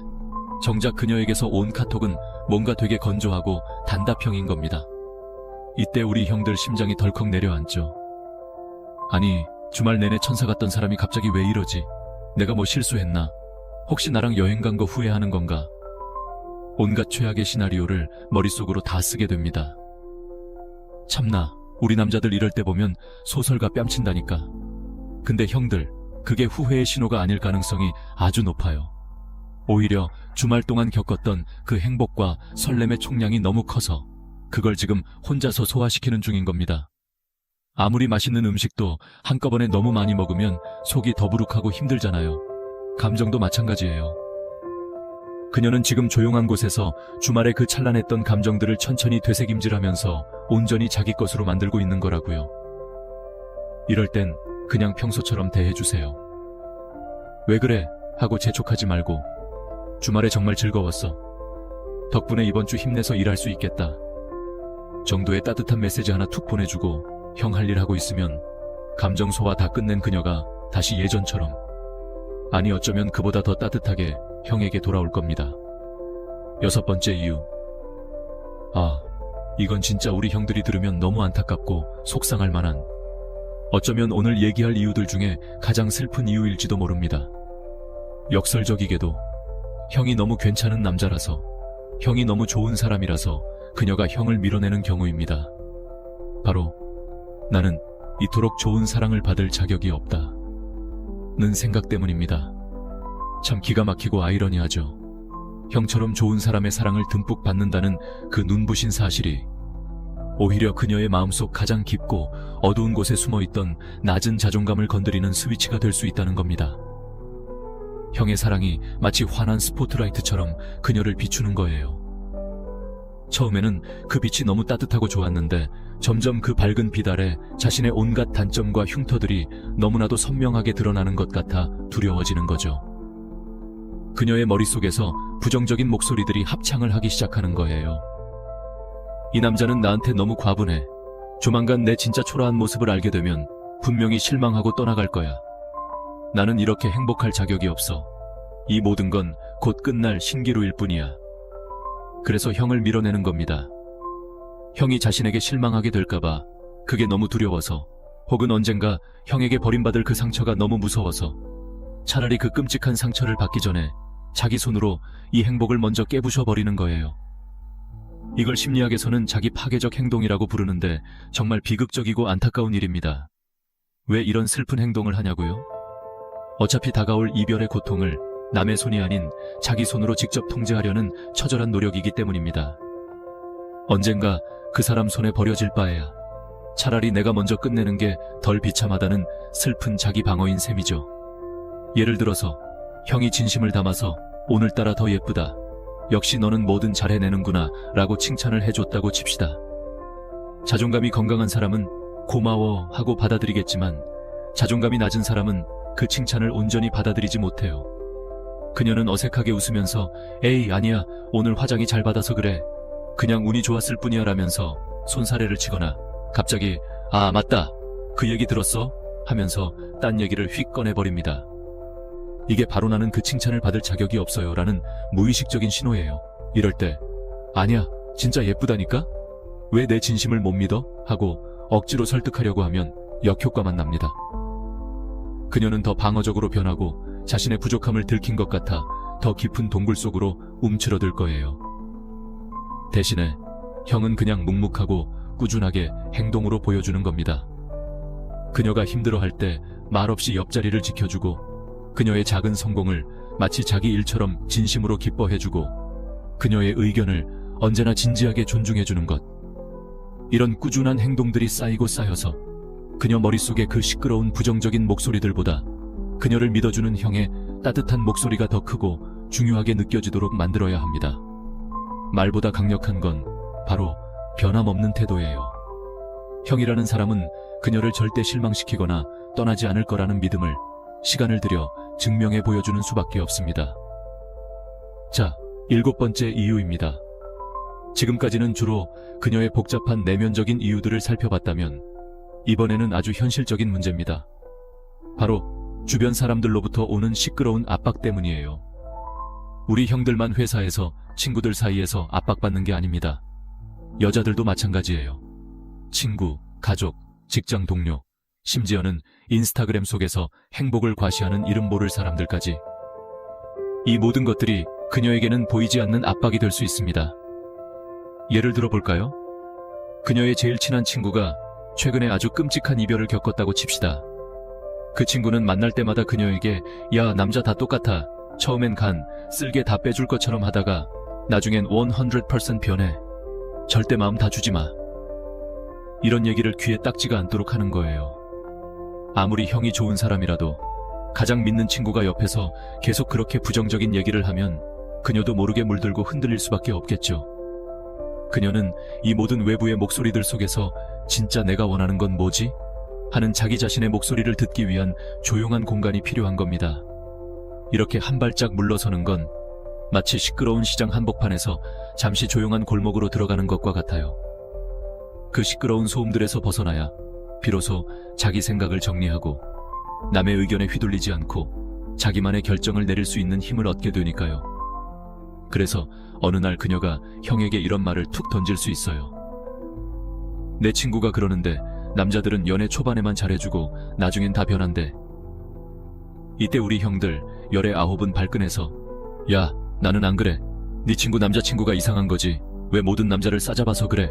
정작 그녀에게서 온 카톡은 뭔가 되게 건조하고 단답형인 겁니다. 이때 우리 형들 심장이 덜컥 내려앉죠. 아니, 주말 내내 천사 같던 사람이 갑자기 왜 이러지? 내가 뭐 실수했나? 혹시 나랑 여행 간 거 후회하는 건가? 온갖 최악의 시나리오를 머릿속으로 다 쓰게 됩니다. 참나, 우리 남자들 이럴 때 보면 소설가 뺨친다니까. 근데 형들, 그게 후회의 신호가 아닐 가능성이 아주 높아요. 오히려 주말 동안 겪었던 그 행복과 설렘의 총량이 너무 커서 그걸 지금 혼자서 소화시키는 중인 겁니다. 아무리 맛있는 음식도 한꺼번에 너무 많이 먹으면 속이 더부룩하고 힘들잖아요. 감정도 마찬가지예요. 그녀는 지금 조용한 곳에서 주말에 그 찬란했던 감정들을 천천히 되새김질하면서 온전히 자기 것으로 만들고 있는 거라고요. 이럴 땐 그냥 평소처럼 대해주세요. 왜 그래? 하고 재촉하지 말고 주말에 정말 즐거웠어. 덕분에 이번 주 힘내서 일할 수 있겠다. 정도의 따뜻한 메시지 하나 툭 보내주고 형 할 일 하고 있으면 감정 소화 다 끝낸 그녀가 다시 예전처럼, 아니 어쩌면 그보다 더 따뜻하게 형에게 돌아올 겁니다. 6번째 이유. 이건 진짜 우리 형들이 들으면 너무 안타깝고 속상할 만한, 어쩌면 오늘 얘기할 이유들 중에 가장 슬픈 이유일지도 모릅니다. 역설적이게도 형이 너무 괜찮은 남자라서, 형이 너무 좋은 사람이라서 그녀가 형을 밀어내는 경우입니다. 바로 나는 이토록 좋은 사랑을 받을 자격이 없다 는 생각 때문입니다. 참 기가 막히고 아이러니하죠. 형처럼 좋은 사람의 사랑을 듬뿍 받는다는 그 눈부신 사실이 오히려 그녀의 마음속 가장 깊고 어두운 곳에 숨어있던 낮은 자존감을 건드리는 스위치가 될 수 있다는 겁니다. 형의 사랑이 마치 환한 스포트라이트처럼 그녀를 비추는 거예요. 처음에는 그 빛이 너무 따뜻하고 좋았는데 점점 그 밝은 빛 아래 자신의 온갖 단점과 흉터들이 너무나도 선명하게 드러나는 것 같아 두려워지는 거죠. 그녀의 머릿속에서 부정적인 목소리들이 합창을 하기 시작하는 거예요. 이 남자는 나한테 너무 과분해. 조만간 내 진짜 초라한 모습을 알게 되면 분명히 실망하고 떠나갈 거야. 나는 이렇게 행복할 자격이 없어. 이 모든 건 곧 끝날 신기루일 뿐이야. 그래서 형을 밀어내는 겁니다. 형이 자신에게 실망하게 될까봐, 그게 너무 두려워서, 혹은 언젠가 형에게 버림받을 그 상처가 너무 무서워서 차라리 그 끔찍한 상처를 받기 전에 자기 손으로 이 행복을 먼저 깨부셔버리는 거예요. 이걸 심리학에서는 자기 파괴적 행동이라고 부르는데 정말 비극적이고 안타까운 일입니다. 왜 이런 슬픈 행동을 하냐고요? 어차피 다가올 이별의 고통을 남의 손이 아닌 자기 손으로 직접 통제하려는 처절한 노력이기 때문입니다. 언젠가 그 사람 손에 버려질 바에야 차라리 내가 먼저 끝내는 게 덜 비참하다는 슬픈 자기 방어인 셈이죠. 예를 들어서 형이 진심을 담아서 오늘따라 더 예쁘다, 역시 너는 뭐든 잘 해내는구나 라고 칭찬을 해줬다고 칩시다. 자존감이 건강한 사람은 고마워 하고 받아들이겠지만 자존감이 낮은 사람은 그 칭찬을 온전히 받아들이지 못해요. 그녀는 어색하게 웃으면서 에이 아니야, 오늘 화장이 잘 받아서 그래, 그냥 운이 좋았을 뿐이야 라면서 손사래를 치거나 갑자기 아 맞다, 그 얘기 들었어? 하면서 딴 얘기를 휙 꺼내버립니다. 이게 바로 나는 그 칭찬을 받을 자격이 없어요 라는 무의식적인 신호예요. 이럴 때 아니야, 진짜 예쁘다니까? 왜 내 진심을 못 믿어? 하고 억지로 설득하려고 하면 역효과만 납니다. 그녀는 더 방어적으로 변하고 자신의 부족함을 들킨 것 같아 더 깊은 동굴 속으로 움츠러들 거예요. 대신에 형은 그냥 묵묵하고 꾸준하게 행동으로 보여주는 겁니다. 그녀가 힘들어할 때 말없이 옆자리를 지켜주고 그녀의 작은 성공을 마치 자기 일처럼 진심으로 기뻐해주고 그녀의 의견을 언제나 진지하게 존중해주는 것. 이런 꾸준한 행동들이 쌓이고 쌓여서 그녀 머릿속에 그 시끄러운 부정적인 목소리들보다 그녀를 믿어주는 형의 따뜻한 목소리가 더 크고 중요하게 느껴지도록 만들어야 합니다. 말보다 강력한 건 바로 변함없는 태도예요. 형이라는 사람은 그녀를 절대 실망시키거나 떠나지 않을 거라는 믿음을 시간을 들여 증명해 보여주는 수밖에 없습니다. 자, 7번째 이유입니다. 지금까지는 주로 그녀의 복잡한 내면적인 이유들을 살펴봤다면 이번에는 아주 현실적인 문제입니다. 바로 주변 사람들로부터 오는 시끄러운 압박 때문이에요. 우리 형들만 회사에서 친구들 사이에서 압박받는 게 아닙니다. 여자들도 마찬가지예요. 친구, 가족, 직장 동료, 심지어는 인스타그램 속에서 행복을 과시하는 이름 모를 사람들까지. 이 모든 것들이 그녀에게는 보이지 않는 압박이 될 수 있습니다. 예를 들어 볼까요? 그녀의 제일 친한 친구가 최근에 아주 끔찍한 이별을 겪었다고 칩시다. 그 친구는 만날 때마다 그녀에게 야, 남자 다 똑같아. 처음엔 간, 쓸개 다 빼줄 것처럼 하다가 나중엔 100% 변해. 절대 마음 다 주지 마. 이런 얘기를 귀에 딱지가 않도록 하는 거예요. 아무리 형이 좋은 사람이라도 가장 믿는 친구가 옆에서 계속 그렇게 부정적인 얘기를 하면 그녀도 모르게 물들고 흔들릴 수밖에 없겠죠. 그녀는 이 모든 외부의 목소리들 속에서 진짜 내가 원하는 건 뭐지? 하는 자기 자신의 목소리를 듣기 위한 조용한 공간이 필요한 겁니다. 이렇게 한 발짝 물러서는 건 마치 시끄러운 시장 한복판에서 잠시 조용한 골목으로 들어가는 것과 같아요. 그 시끄러운 소음들에서 벗어나야 비로소 자기 생각을 정리하고 남의 의견에 휘둘리지 않고 자기만의 결정을 내릴 수 있는 힘을 얻게 되니까요. 그래서 어느 날 그녀가 형에게 이런 말을 툭 던질 수 있어요. 내 친구가 그러는데 남자들은 연애 초반에만 잘해주고 나중엔 다 변한대. 이때 우리 형들 열의 아홉은 발끈해서 야, 나는 안 그래. 네 친구 남자친구가 이상한 거지. 왜 모든 남자를 싸잡아서 그래?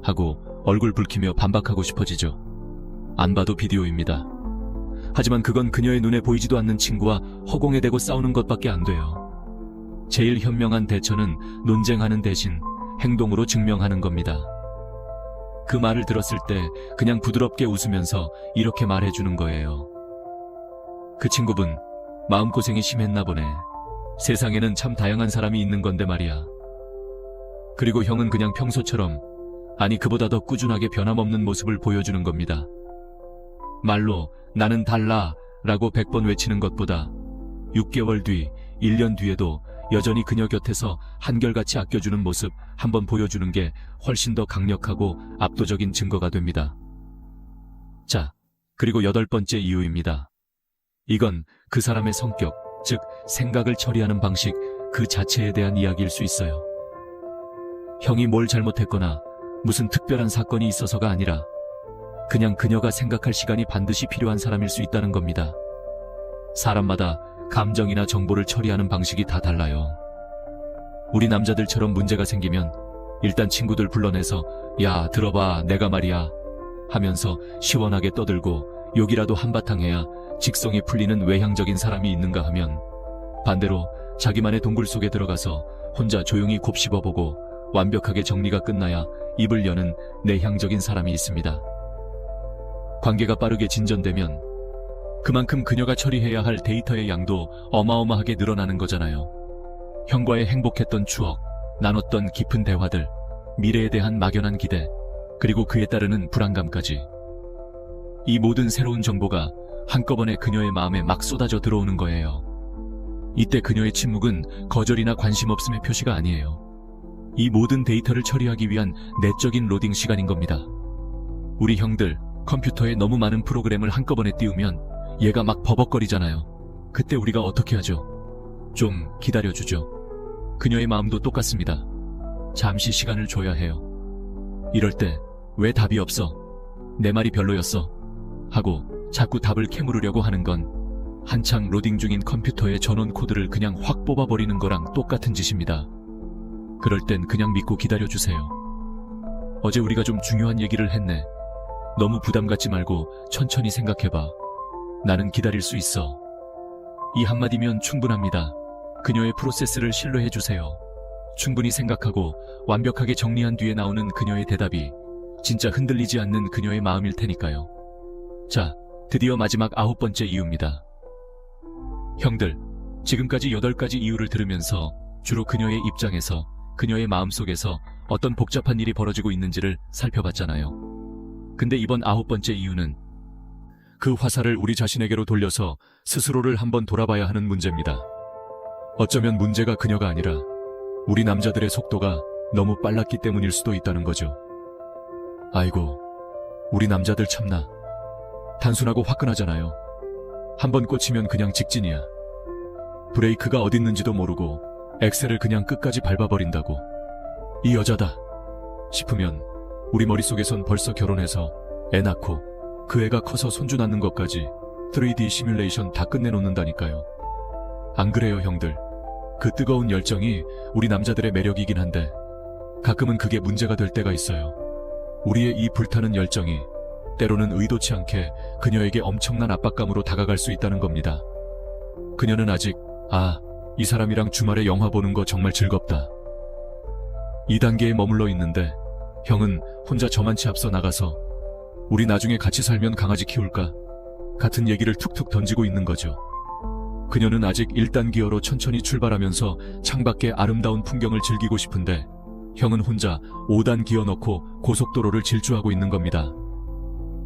하고 얼굴 붉히며 반박하고 싶어지죠. 안 봐도 비디오입니다. 하지만 그건 그녀의 눈에 보이지도 않는 친구와 허공에 대고 싸우는 것밖에 안 돼요. 제일 현명한 대처는 논쟁하는 대신 행동으로 증명하는 겁니다. 그 말을 들었을 때 그냥 부드럽게 웃으면서 이렇게 말해주는 거예요. 그 친구분, 마음고생이 심했나 보네. 세상에는 참 다양한 사람이 있는 건데 말이야. 그리고 형은 그냥 평소처럼, 아니 그보다 더 꾸준하게 변함없는 모습을 보여주는 겁니다. 말로 나는 달라 라고 100번 외치는 것보다 6개월 뒤, 1년 뒤에도 여전히 그녀 곁에서 한결같이 아껴주는 모습 한번 보여주는 게 훨씬 더 강력하고 압도적인 증거가 됩니다. 자, 그리고 8번째 이유입니다. 이건 그 사람의 성격, 즉 생각을 처리하는 방식 그 자체에 대한 이야기일 수 있어요. 형이 뭘 잘못했거나 무슨 특별한 사건이 있어서가 아니라 그냥 그녀가 생각할 시간이 반드시 필요한 사람일 수 있다는 겁니다. 사람마다 감정이나 정보를 처리하는 방식이 다 달라요. 우리 남자들처럼 문제가 생기면 일단 친구들 불러내서 야, 들어봐, 내가 말이야 하면서 시원하게 떠들고 욕이라도 한바탕 해야 직성이 풀리는 외향적인 사람이 있는가 하면 반대로 자기만의 동굴 속에 들어가서 혼자 조용히 곱씹어보고 완벽하게 정리가 끝나야 입을 여는 내향적인 사람이 있습니다. 관계가 빠르게 진전되면 그만큼 그녀가 처리해야 할 데이터의 양도 어마어마하게 늘어나는 거잖아요. 형과의 행복했던 추억, 나눴던 깊은 대화들, 미래에 대한 막연한 기대, 그리고 그에 따르는 불안감까지. 이 모든 새로운 정보가 한꺼번에 그녀의 마음에 막 쏟아져 들어오는 거예요. 이때 그녀의 침묵은 거절이나 관심 없음의 표시가 아니에요. 이 모든 데이터를 처리하기 위한 내적인 로딩 시간인 겁니다. 우리 형들, 컴퓨터에 너무 많은 프로그램을 한꺼번에 띄우면 얘가 막 버벅거리잖아요. 그때 우리가 어떻게 하죠? 좀 기다려주죠. 그녀의 마음도 똑같습니다. 잠시 시간을 줘야 해요. 이럴 때 왜 답이 없어? 내 말이 별로였어? 하고 자꾸 답을 캐물으려고 하는 건 한창 로딩 중인 컴퓨터의 전원 코드를 그냥 확 뽑아버리는 거랑 똑같은 짓입니다. 그럴 땐 그냥 믿고 기다려주세요. 어제 우리가 좀 중요한 얘기를 했네. 너무 부담 갖지 말고 천천히 생각해봐. 나는 기다릴 수 있어. 이 한마디면 충분합니다. 그녀의 프로세스를 신뢰해주세요. 충분히 생각하고 완벽하게 정리한 뒤에 나오는 그녀의 대답이 진짜 흔들리지 않는 그녀의 마음일 테니까요. 자, 드디어 마지막 9번째 이유입니다. 형들, 지금까지 8가지 이유를 들으면서 주로 그녀의 입장에서, 그녀의 마음속에서 어떤 복잡한 일이 벌어지고 있는지를 살펴봤잖아요. 근데 이번 9번째 이유는 그 화살을 우리 자신에게로 돌려서 스스로를 한번 돌아봐야 하는 문제입니다. 어쩌면 문제가 그녀가 아니라 우리 남자들의 속도가 너무 빨랐기 때문일 수도 있다는 거죠. 아이고, 우리 남자들 참나. 단순하고 화끈하잖아요. 한번 꽂히면 그냥 직진이야. 브레이크가 어딨는지도 모르고 엑셀을 그냥 끝까지 밟아버린다고. 이 여자다 싶으면 우리 머릿속에선 벌써 결혼해서 애 낳고 그 애가 커서 손주 낳는 것까지 3D 시뮬레이션 다 끝내놓는다니까요. 안 그래요, 형들? 그 뜨거운 열정이 우리 남자들의 매력이긴 한데 가끔은 그게 문제가 될 때가 있어요. 우리의 이 불타는 열정이 때로는 의도치 않게 그녀에게 엄청난 압박감으로 다가갈 수 있다는 겁니다. 그녀는 아직 이 사람이랑 주말에 영화 보는 거 정말 즐겁다. 이 단계에 머물러 있는데 형은 혼자 저만치 앞서 나가서 우리 나중에 같이 살면 강아지 키울까? 같은 얘기를 툭툭 던지고 있는 거죠. 그녀는 아직 1단 기어로 천천히 출발하면서 창밖의 아름다운 풍경을 즐기고 싶은데 형은 혼자 5단 기어 넣고 고속도로를 질주하고 있는 겁니다.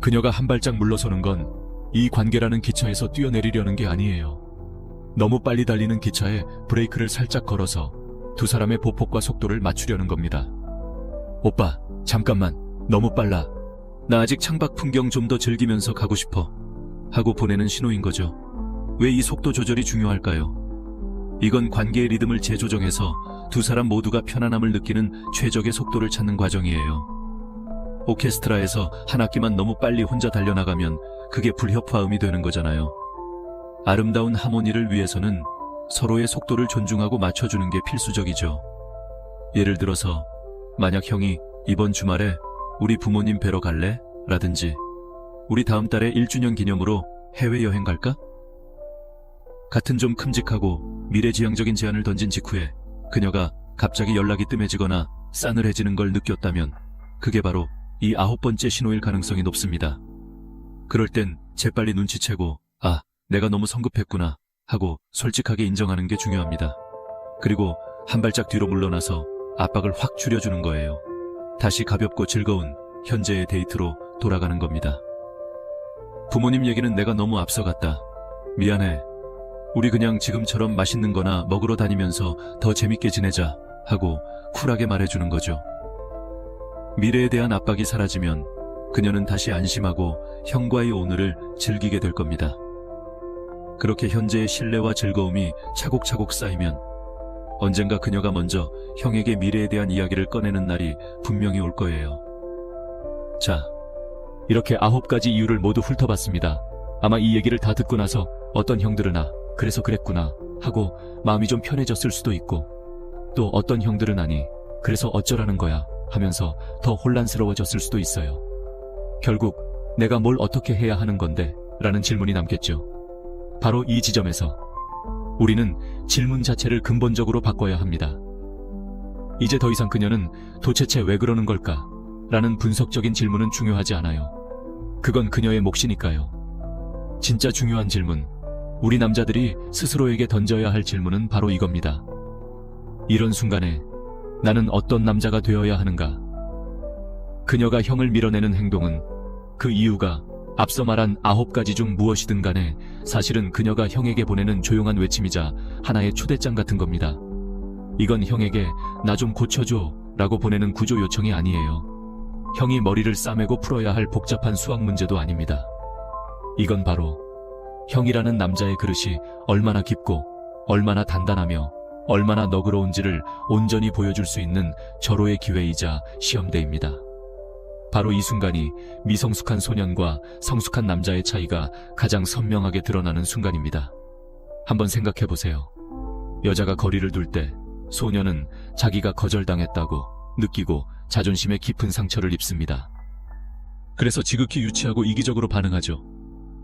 그녀가 한 발짝 물러서는 건 이 관계라는 기차에서 뛰어내리려는 게 아니에요. 너무 빨리 달리는 기차에 브레이크를 살짝 걸어서 두 사람의 보폭과 속도를 맞추려는 겁니다. 오빠, 잠깐만. 너무 빨라. 나 아직 창밖 풍경 좀 더 즐기면서 가고 싶어. 하고 보내는 신호인 거죠. 왜 이 속도 조절이 중요할까요? 이건 관계의 리듬을 재조정해서 두 사람 모두가 편안함을 느끼는 최적의 속도를 찾는 과정이에요. 오케스트라에서 한 악기만 너무 빨리 혼자 달려나가면 그게 불협화음이 되는 거잖아요. 아름다운 하모니를 위해서는 서로의 속도를 존중하고 맞춰주는 게 필수적이죠. 예를 들어서 만약 형이 이번 주말에 우리 부모님 뵈러 갈래? 라든지 우리 다음 달에 1주년 기념으로 해외여행 갈까? 같은 좀 큼직하고 미래지향적인 제안을 던진 직후에 그녀가 갑자기 연락이 뜸해지거나 싸늘해지는 걸 느꼈다면 그게 바로 이 9번째 신호일 가능성이 높습니다. 그럴 땐 재빨리 눈치채고 내가 너무 성급했구나 하고 솔직하게 인정하는 게 중요합니다. 그리고 한 발짝 뒤로 물러나서 압박을 확 줄여주는 거예요. 다시 가볍고 즐거운 현재의 데이트로 돌아가는 겁니다. 부모님 얘기는 내가 너무 앞서갔다. 미안해. 우리 그냥 지금처럼 맛있는 거나 먹으러 다니면서 더 재밌게 지내자 하고 쿨하게 말해주는 거죠. 미래에 대한 압박이 사라지면 그녀는 다시 안심하고 형과의 오늘을 즐기게 될 겁니다. 그렇게 현재의 신뢰와 즐거움이 차곡차곡 쌓이면 언젠가 그녀가 먼저 형에게 미래에 대한 이야기를 꺼내는 날이 분명히 올 거예요. 자, 이렇게 9가지 이유를 모두 훑어봤습니다. 아마 이 얘기를 다 듣고 나서 어떤 형들은 그래서 그랬구나 하고 마음이 좀 편해졌을 수도 있고 또 어떤 형들은 그래서 어쩌라는 거야 하면서 더 혼란스러워졌을 수도 있어요. 결국 내가 뭘 어떻게 해야 하는 건데? 라는 질문이 남겠죠. 바로 이 지점에서 우리는 질문 자체를 근본적으로 바꿔야 합니다. 이제 더 이상 그녀는 도대체 왜 그러는 걸까? 라는 분석적인 질문은 중요하지 않아요. 그건 그녀의 몫이니까요. 진짜 중요한 질문, 우리 남자들이 스스로에게 던져야 할 질문은 바로 이겁니다. 이런 순간에 나는 어떤 남자가 되어야 하는가? 그녀가 형을 밀어내는 행동은 그 이유가 앞서 말한 9가지 중 무엇이든 간에 사실은 그녀가 형에게 보내는 조용한 외침이자 하나의 초대장 같은 겁니다. 이건 형에게 나 좀 고쳐줘 라고 보내는 구조 요청이 아니에요. 형이 머리를 싸매고 풀어야 할 복잡한 수학 문제도 아닙니다. 이건 바로 형이라는 남자의 그릇이 얼마나 깊고 얼마나 단단하며 얼마나 너그러운지를 온전히 보여줄 수 있는 절호의 기회이자 시험대입니다. 바로 이 순간이 미성숙한 소년과 성숙한 남자의 차이가 가장 선명하게 드러나는 순간입니다. 한번 생각해 보세요. 여자가 거리를 둘 때 소년은 자기가 거절당했다고 느끼고 자존심에 깊은 상처를 입습니다. 그래서 지극히 유치하고 이기적으로 반응하죠.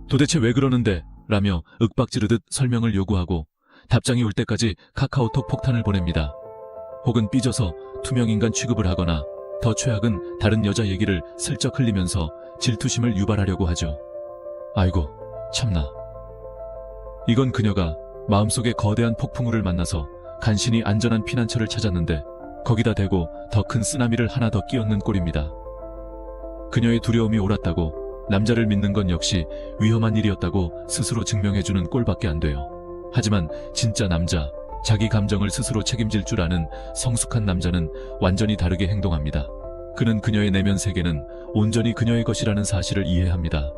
도대체 왜 그러는데? 라며 윽박지르듯 설명을 요구하고 답장이 올 때까지 카카오톡 폭탄을 보냅니다. 혹은 삐져서 투명인간 취급을 하거나 더 최악은 다른 여자 얘기를 슬쩍 흘리면서 질투심을 유발하려고 하죠. 아이고, 참나. 이건 그녀가 마음속에 거대한 폭풍우를 만나서 간신히 안전한 피난처를 찾았는데 거기다 대고 더 큰 쓰나미를 하나 더 끼얹는 꼴입니다. 그녀의 두려움이 옳았다고 남자를 믿는 건 역시 위험한 일이었다고 스스로 증명해주는 꼴밖에 안 돼요. 하지만 진짜 남자, 자기 감정을 스스로 책임질 줄 아는 성숙한 남자는 완전히 다르게 행동합니다. 그는 그녀의 내면 세계는 온전히 그녀의 것이라는 사실을 이해합니다.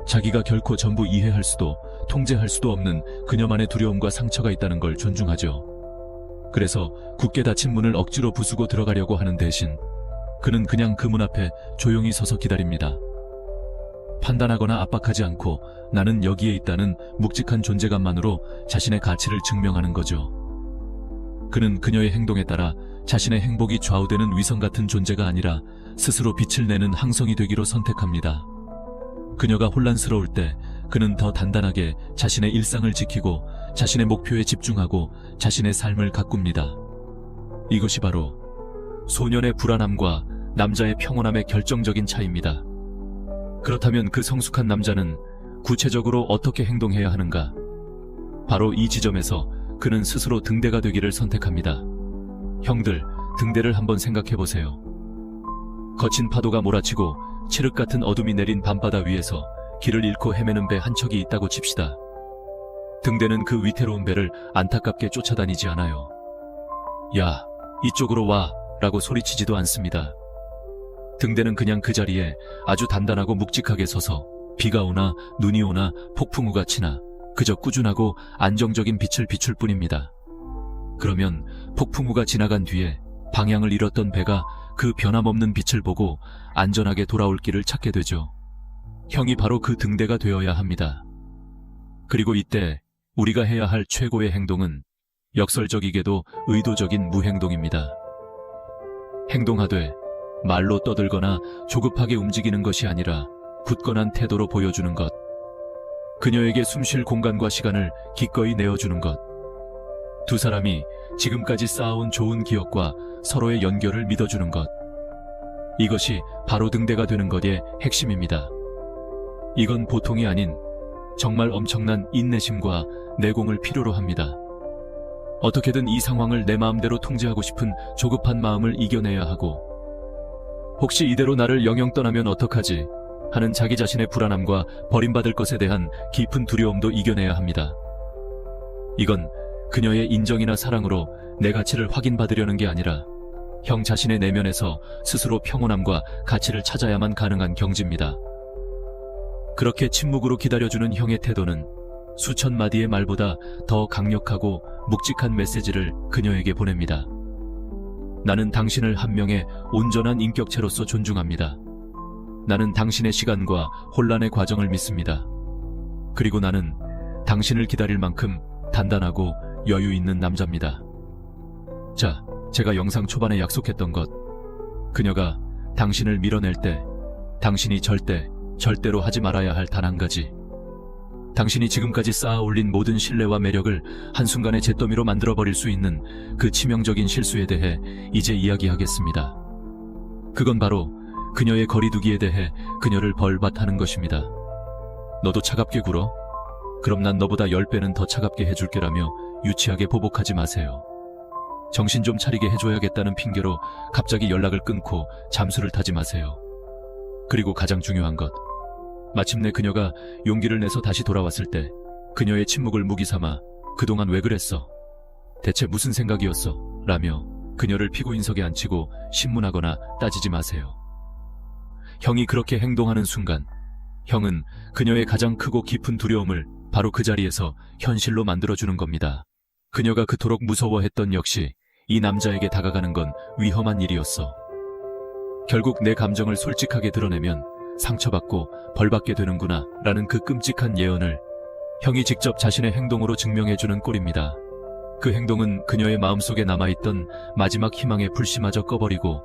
자기가 결코 전부 이해할 수도 통제할 수도 없는 그녀만의 두려움과 상처가 있다는 걸 존중하죠. 그래서 굳게 닫힌 문을 억지로 부수고 들어가려고 하는 대신 그는 그냥 그 문 앞에 조용히 서서 기다립니다. 판단하거나 압박하지 않고 나는 여기에 있다는 묵직한 존재감만으로 자신의 가치를 증명하는 거죠. 그는 그녀의 행동에 따라 자신의 행복이 좌우되는 위성 같은 존재가 아니라 스스로 빛을 내는 항성이 되기로 선택합니다. 그녀가 혼란스러울 때 그는 더 단단하게 자신의 일상을 지키고 자신의 목표에 집중하고 자신의 삶을 가꿉니다. 이것이 바로 소년의 불안함과 남자의 평온함의 결정적인 차이입니다. 그렇다면 그 성숙한 남자는 구체적으로 어떻게 행동해야 하는가? 바로 이 지점에서 그는 스스로 등대가 되기를 선택합니다. 형들, 등대를 한번 생각해보세요. 거친 파도가 몰아치고 칠흑 같은 어둠이 내린 밤바다 위에서 길을 잃고 헤매는 배 한 척이 있다고 칩시다. 등대는 그 위태로운 배를 안타깝게 쫓아다니지 않아요. 야, 이쪽으로 와! 라고 소리치지도 않습니다. 등대는 그냥 그 자리에 아주 단단하고 묵직하게 서서 비가 오나 눈이 오나 폭풍우가 치나 그저 꾸준하고 안정적인 빛을 비출 뿐입니다. 그러면 폭풍우가 지나간 뒤에 방향을 잃었던 배가 그 변함없는 빛을 보고 안전하게 돌아올 길을 찾게 되죠. 형이 바로 그 등대가 되어야 합니다. 그리고 이때 우리가 해야 할 최고의 행동은 역설적이게도 의도적인 무행동입니다. 행동하되 말로 떠들거나 조급하게 움직이는 것이 아니라 굳건한 태도로 보여주는 것. 그녀에게 숨쉴 공간과 시간을 기꺼이 내어주는 것. 두 사람이 지금까지 쌓아온 좋은 기억과 서로의 연결을 믿어주는 것. 이것이 바로 등대가 되는 것의 핵심입니다. 이건 보통이 아닌 정말 엄청난 인내심과 내공을 필요로 합니다. 어떻게든 이 상황을 내 마음대로 통제하고 싶은 조급한 마음을 이겨내야 하고 혹시 이대로 나를 영영 떠나면 어떡하지 하는 자기 자신의 불안함과 버림받을 것에 대한 깊은 두려움도 이겨내야 합니다. 이건 그녀의 인정이나 사랑으로 내 가치를 확인받으려는 게 아니라 형 자신의 내면에서 스스로 평온함과 가치를 찾아야만 가능한 경지입니다. 그렇게 침묵으로 기다려주는 형의 태도는 수천 마디의 말보다 더 강력하고 묵직한 메시지를 그녀에게 보냅니다. 나는 당신을 한 명의 온전한 인격체로서 존중합니다. 나는 당신의 시간과 혼란의 과정을 믿습니다. 그리고 나는 당신을 기다릴 만큼 단단하고 여유 있는 남자입니다. 자, 제가 영상 초반에 약속했던 것. 그녀가 당신을 밀어낼 때 당신이 절대로 하지 말아야 할 단 한 가지. 당신이 지금까지 쌓아 올린 모든 신뢰와 매력을 한순간에 잿더미로 만들어버릴 수 있는 그 치명적인 실수에 대해 이제 이야기하겠습니다. 그건 바로 그녀의 거리두기에 대해 그녀를 벌받하는 것입니다. 너도 차갑게 굴어? 그럼 난 너보다 10배는 더 차갑게 해줄게라며 유치하게 보복하지 마세요. 정신 좀 차리게 해줘야겠다는 핑계로 갑자기 연락을 끊고 잠수를 타지 마세요. 그리고 가장 중요한 것. 마침내 그녀가 용기를 내서 다시 돌아왔을 때 그녀의 침묵을 무기 삼아 그동안 왜 그랬어? 대체 무슨 생각이었어? 라며 그녀를 피고인석에 앉히고 신문하거나 따지지 마세요. 형이 그렇게 행동하는 순간 형은 그녀의 가장 크고 깊은 두려움을 바로 그 자리에서 현실로 만들어주는 겁니다. 그녀가 그토록 무서워했던 역시 이 남자에게 다가가는 건 위험한 일이었어. 결국 내 감정을 솔직하게 드러내면 상처받고 벌받게 되는구나 라는 그 끔찍한 예언을 형이 직접 자신의 행동으로 증명해주는 꼴입니다. 그 행동은 그녀의 마음속에 남아있던 마지막 희망의 불씨마저 꺼버리고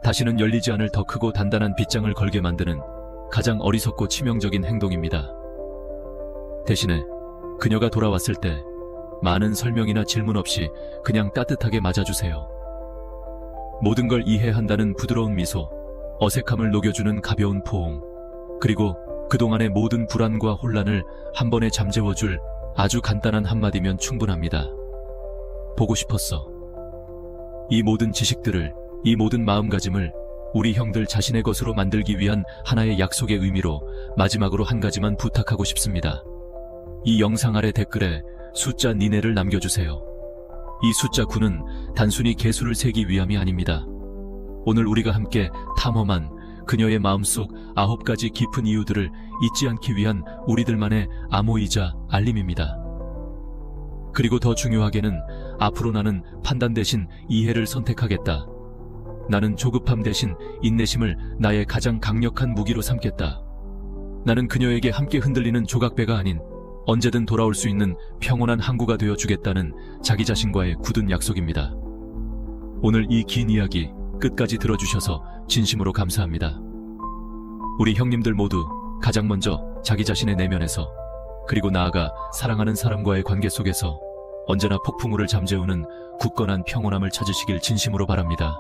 다시는 열리지 않을 더 크고 단단한 빗장을 걸게 만드는 가장 어리석고 치명적인 행동입니다. 대신에 그녀가 돌아왔을 때 많은 설명이나 질문 없이 그냥 따뜻하게 맞아주세요. 모든 걸 이해한다는 부드러운 미소, 어색함을 녹여주는 가벼운 포옹, 그리고 그동안의 모든 불안과 혼란을 한 번에 잠재워줄 아주 간단한 한마디면 충분합니다. 보고 싶었어. 이 모든 지식들을, 이 모든 마음가짐을 우리 형들 자신의 것으로 만들기 위한 하나의 약속의 의미로 마지막으로 한 가지만 부탁하고 싶습니다. 이 영상 아래 댓글에 숫자 니네를 남겨주세요. 이 숫자 9는 단순히 개수를 세기 위함이 아닙니다. 오늘 우리가 함께 탐험한 그녀의 마음속 9가지 깊은 이유들을 잊지 않기 위한 우리들만의 암호이자 알림입니다. 그리고 더 중요하게는 앞으로 나는 판단 대신 이해를 선택하겠다. 나는 조급함 대신 인내심을 나의 가장 강력한 무기로 삼겠다. 나는 그녀에게 함께 흔들리는 조각배가 아닌 언제든 돌아올 수 있는 평온한 항구가 되어주겠다는 자기 자신과의 굳은 약속입니다. 오늘 이 긴 이야기 끝까지 들어주셔서 진심으로 감사합니다. 우리 형님들 모두 가장 먼저 자기 자신의 내면에서, 그리고 나아가 사랑하는 사람과의 관계 속에서 언제나 폭풍우를 잠재우는 굳건한 평온함을 찾으시길 진심으로 바랍니다.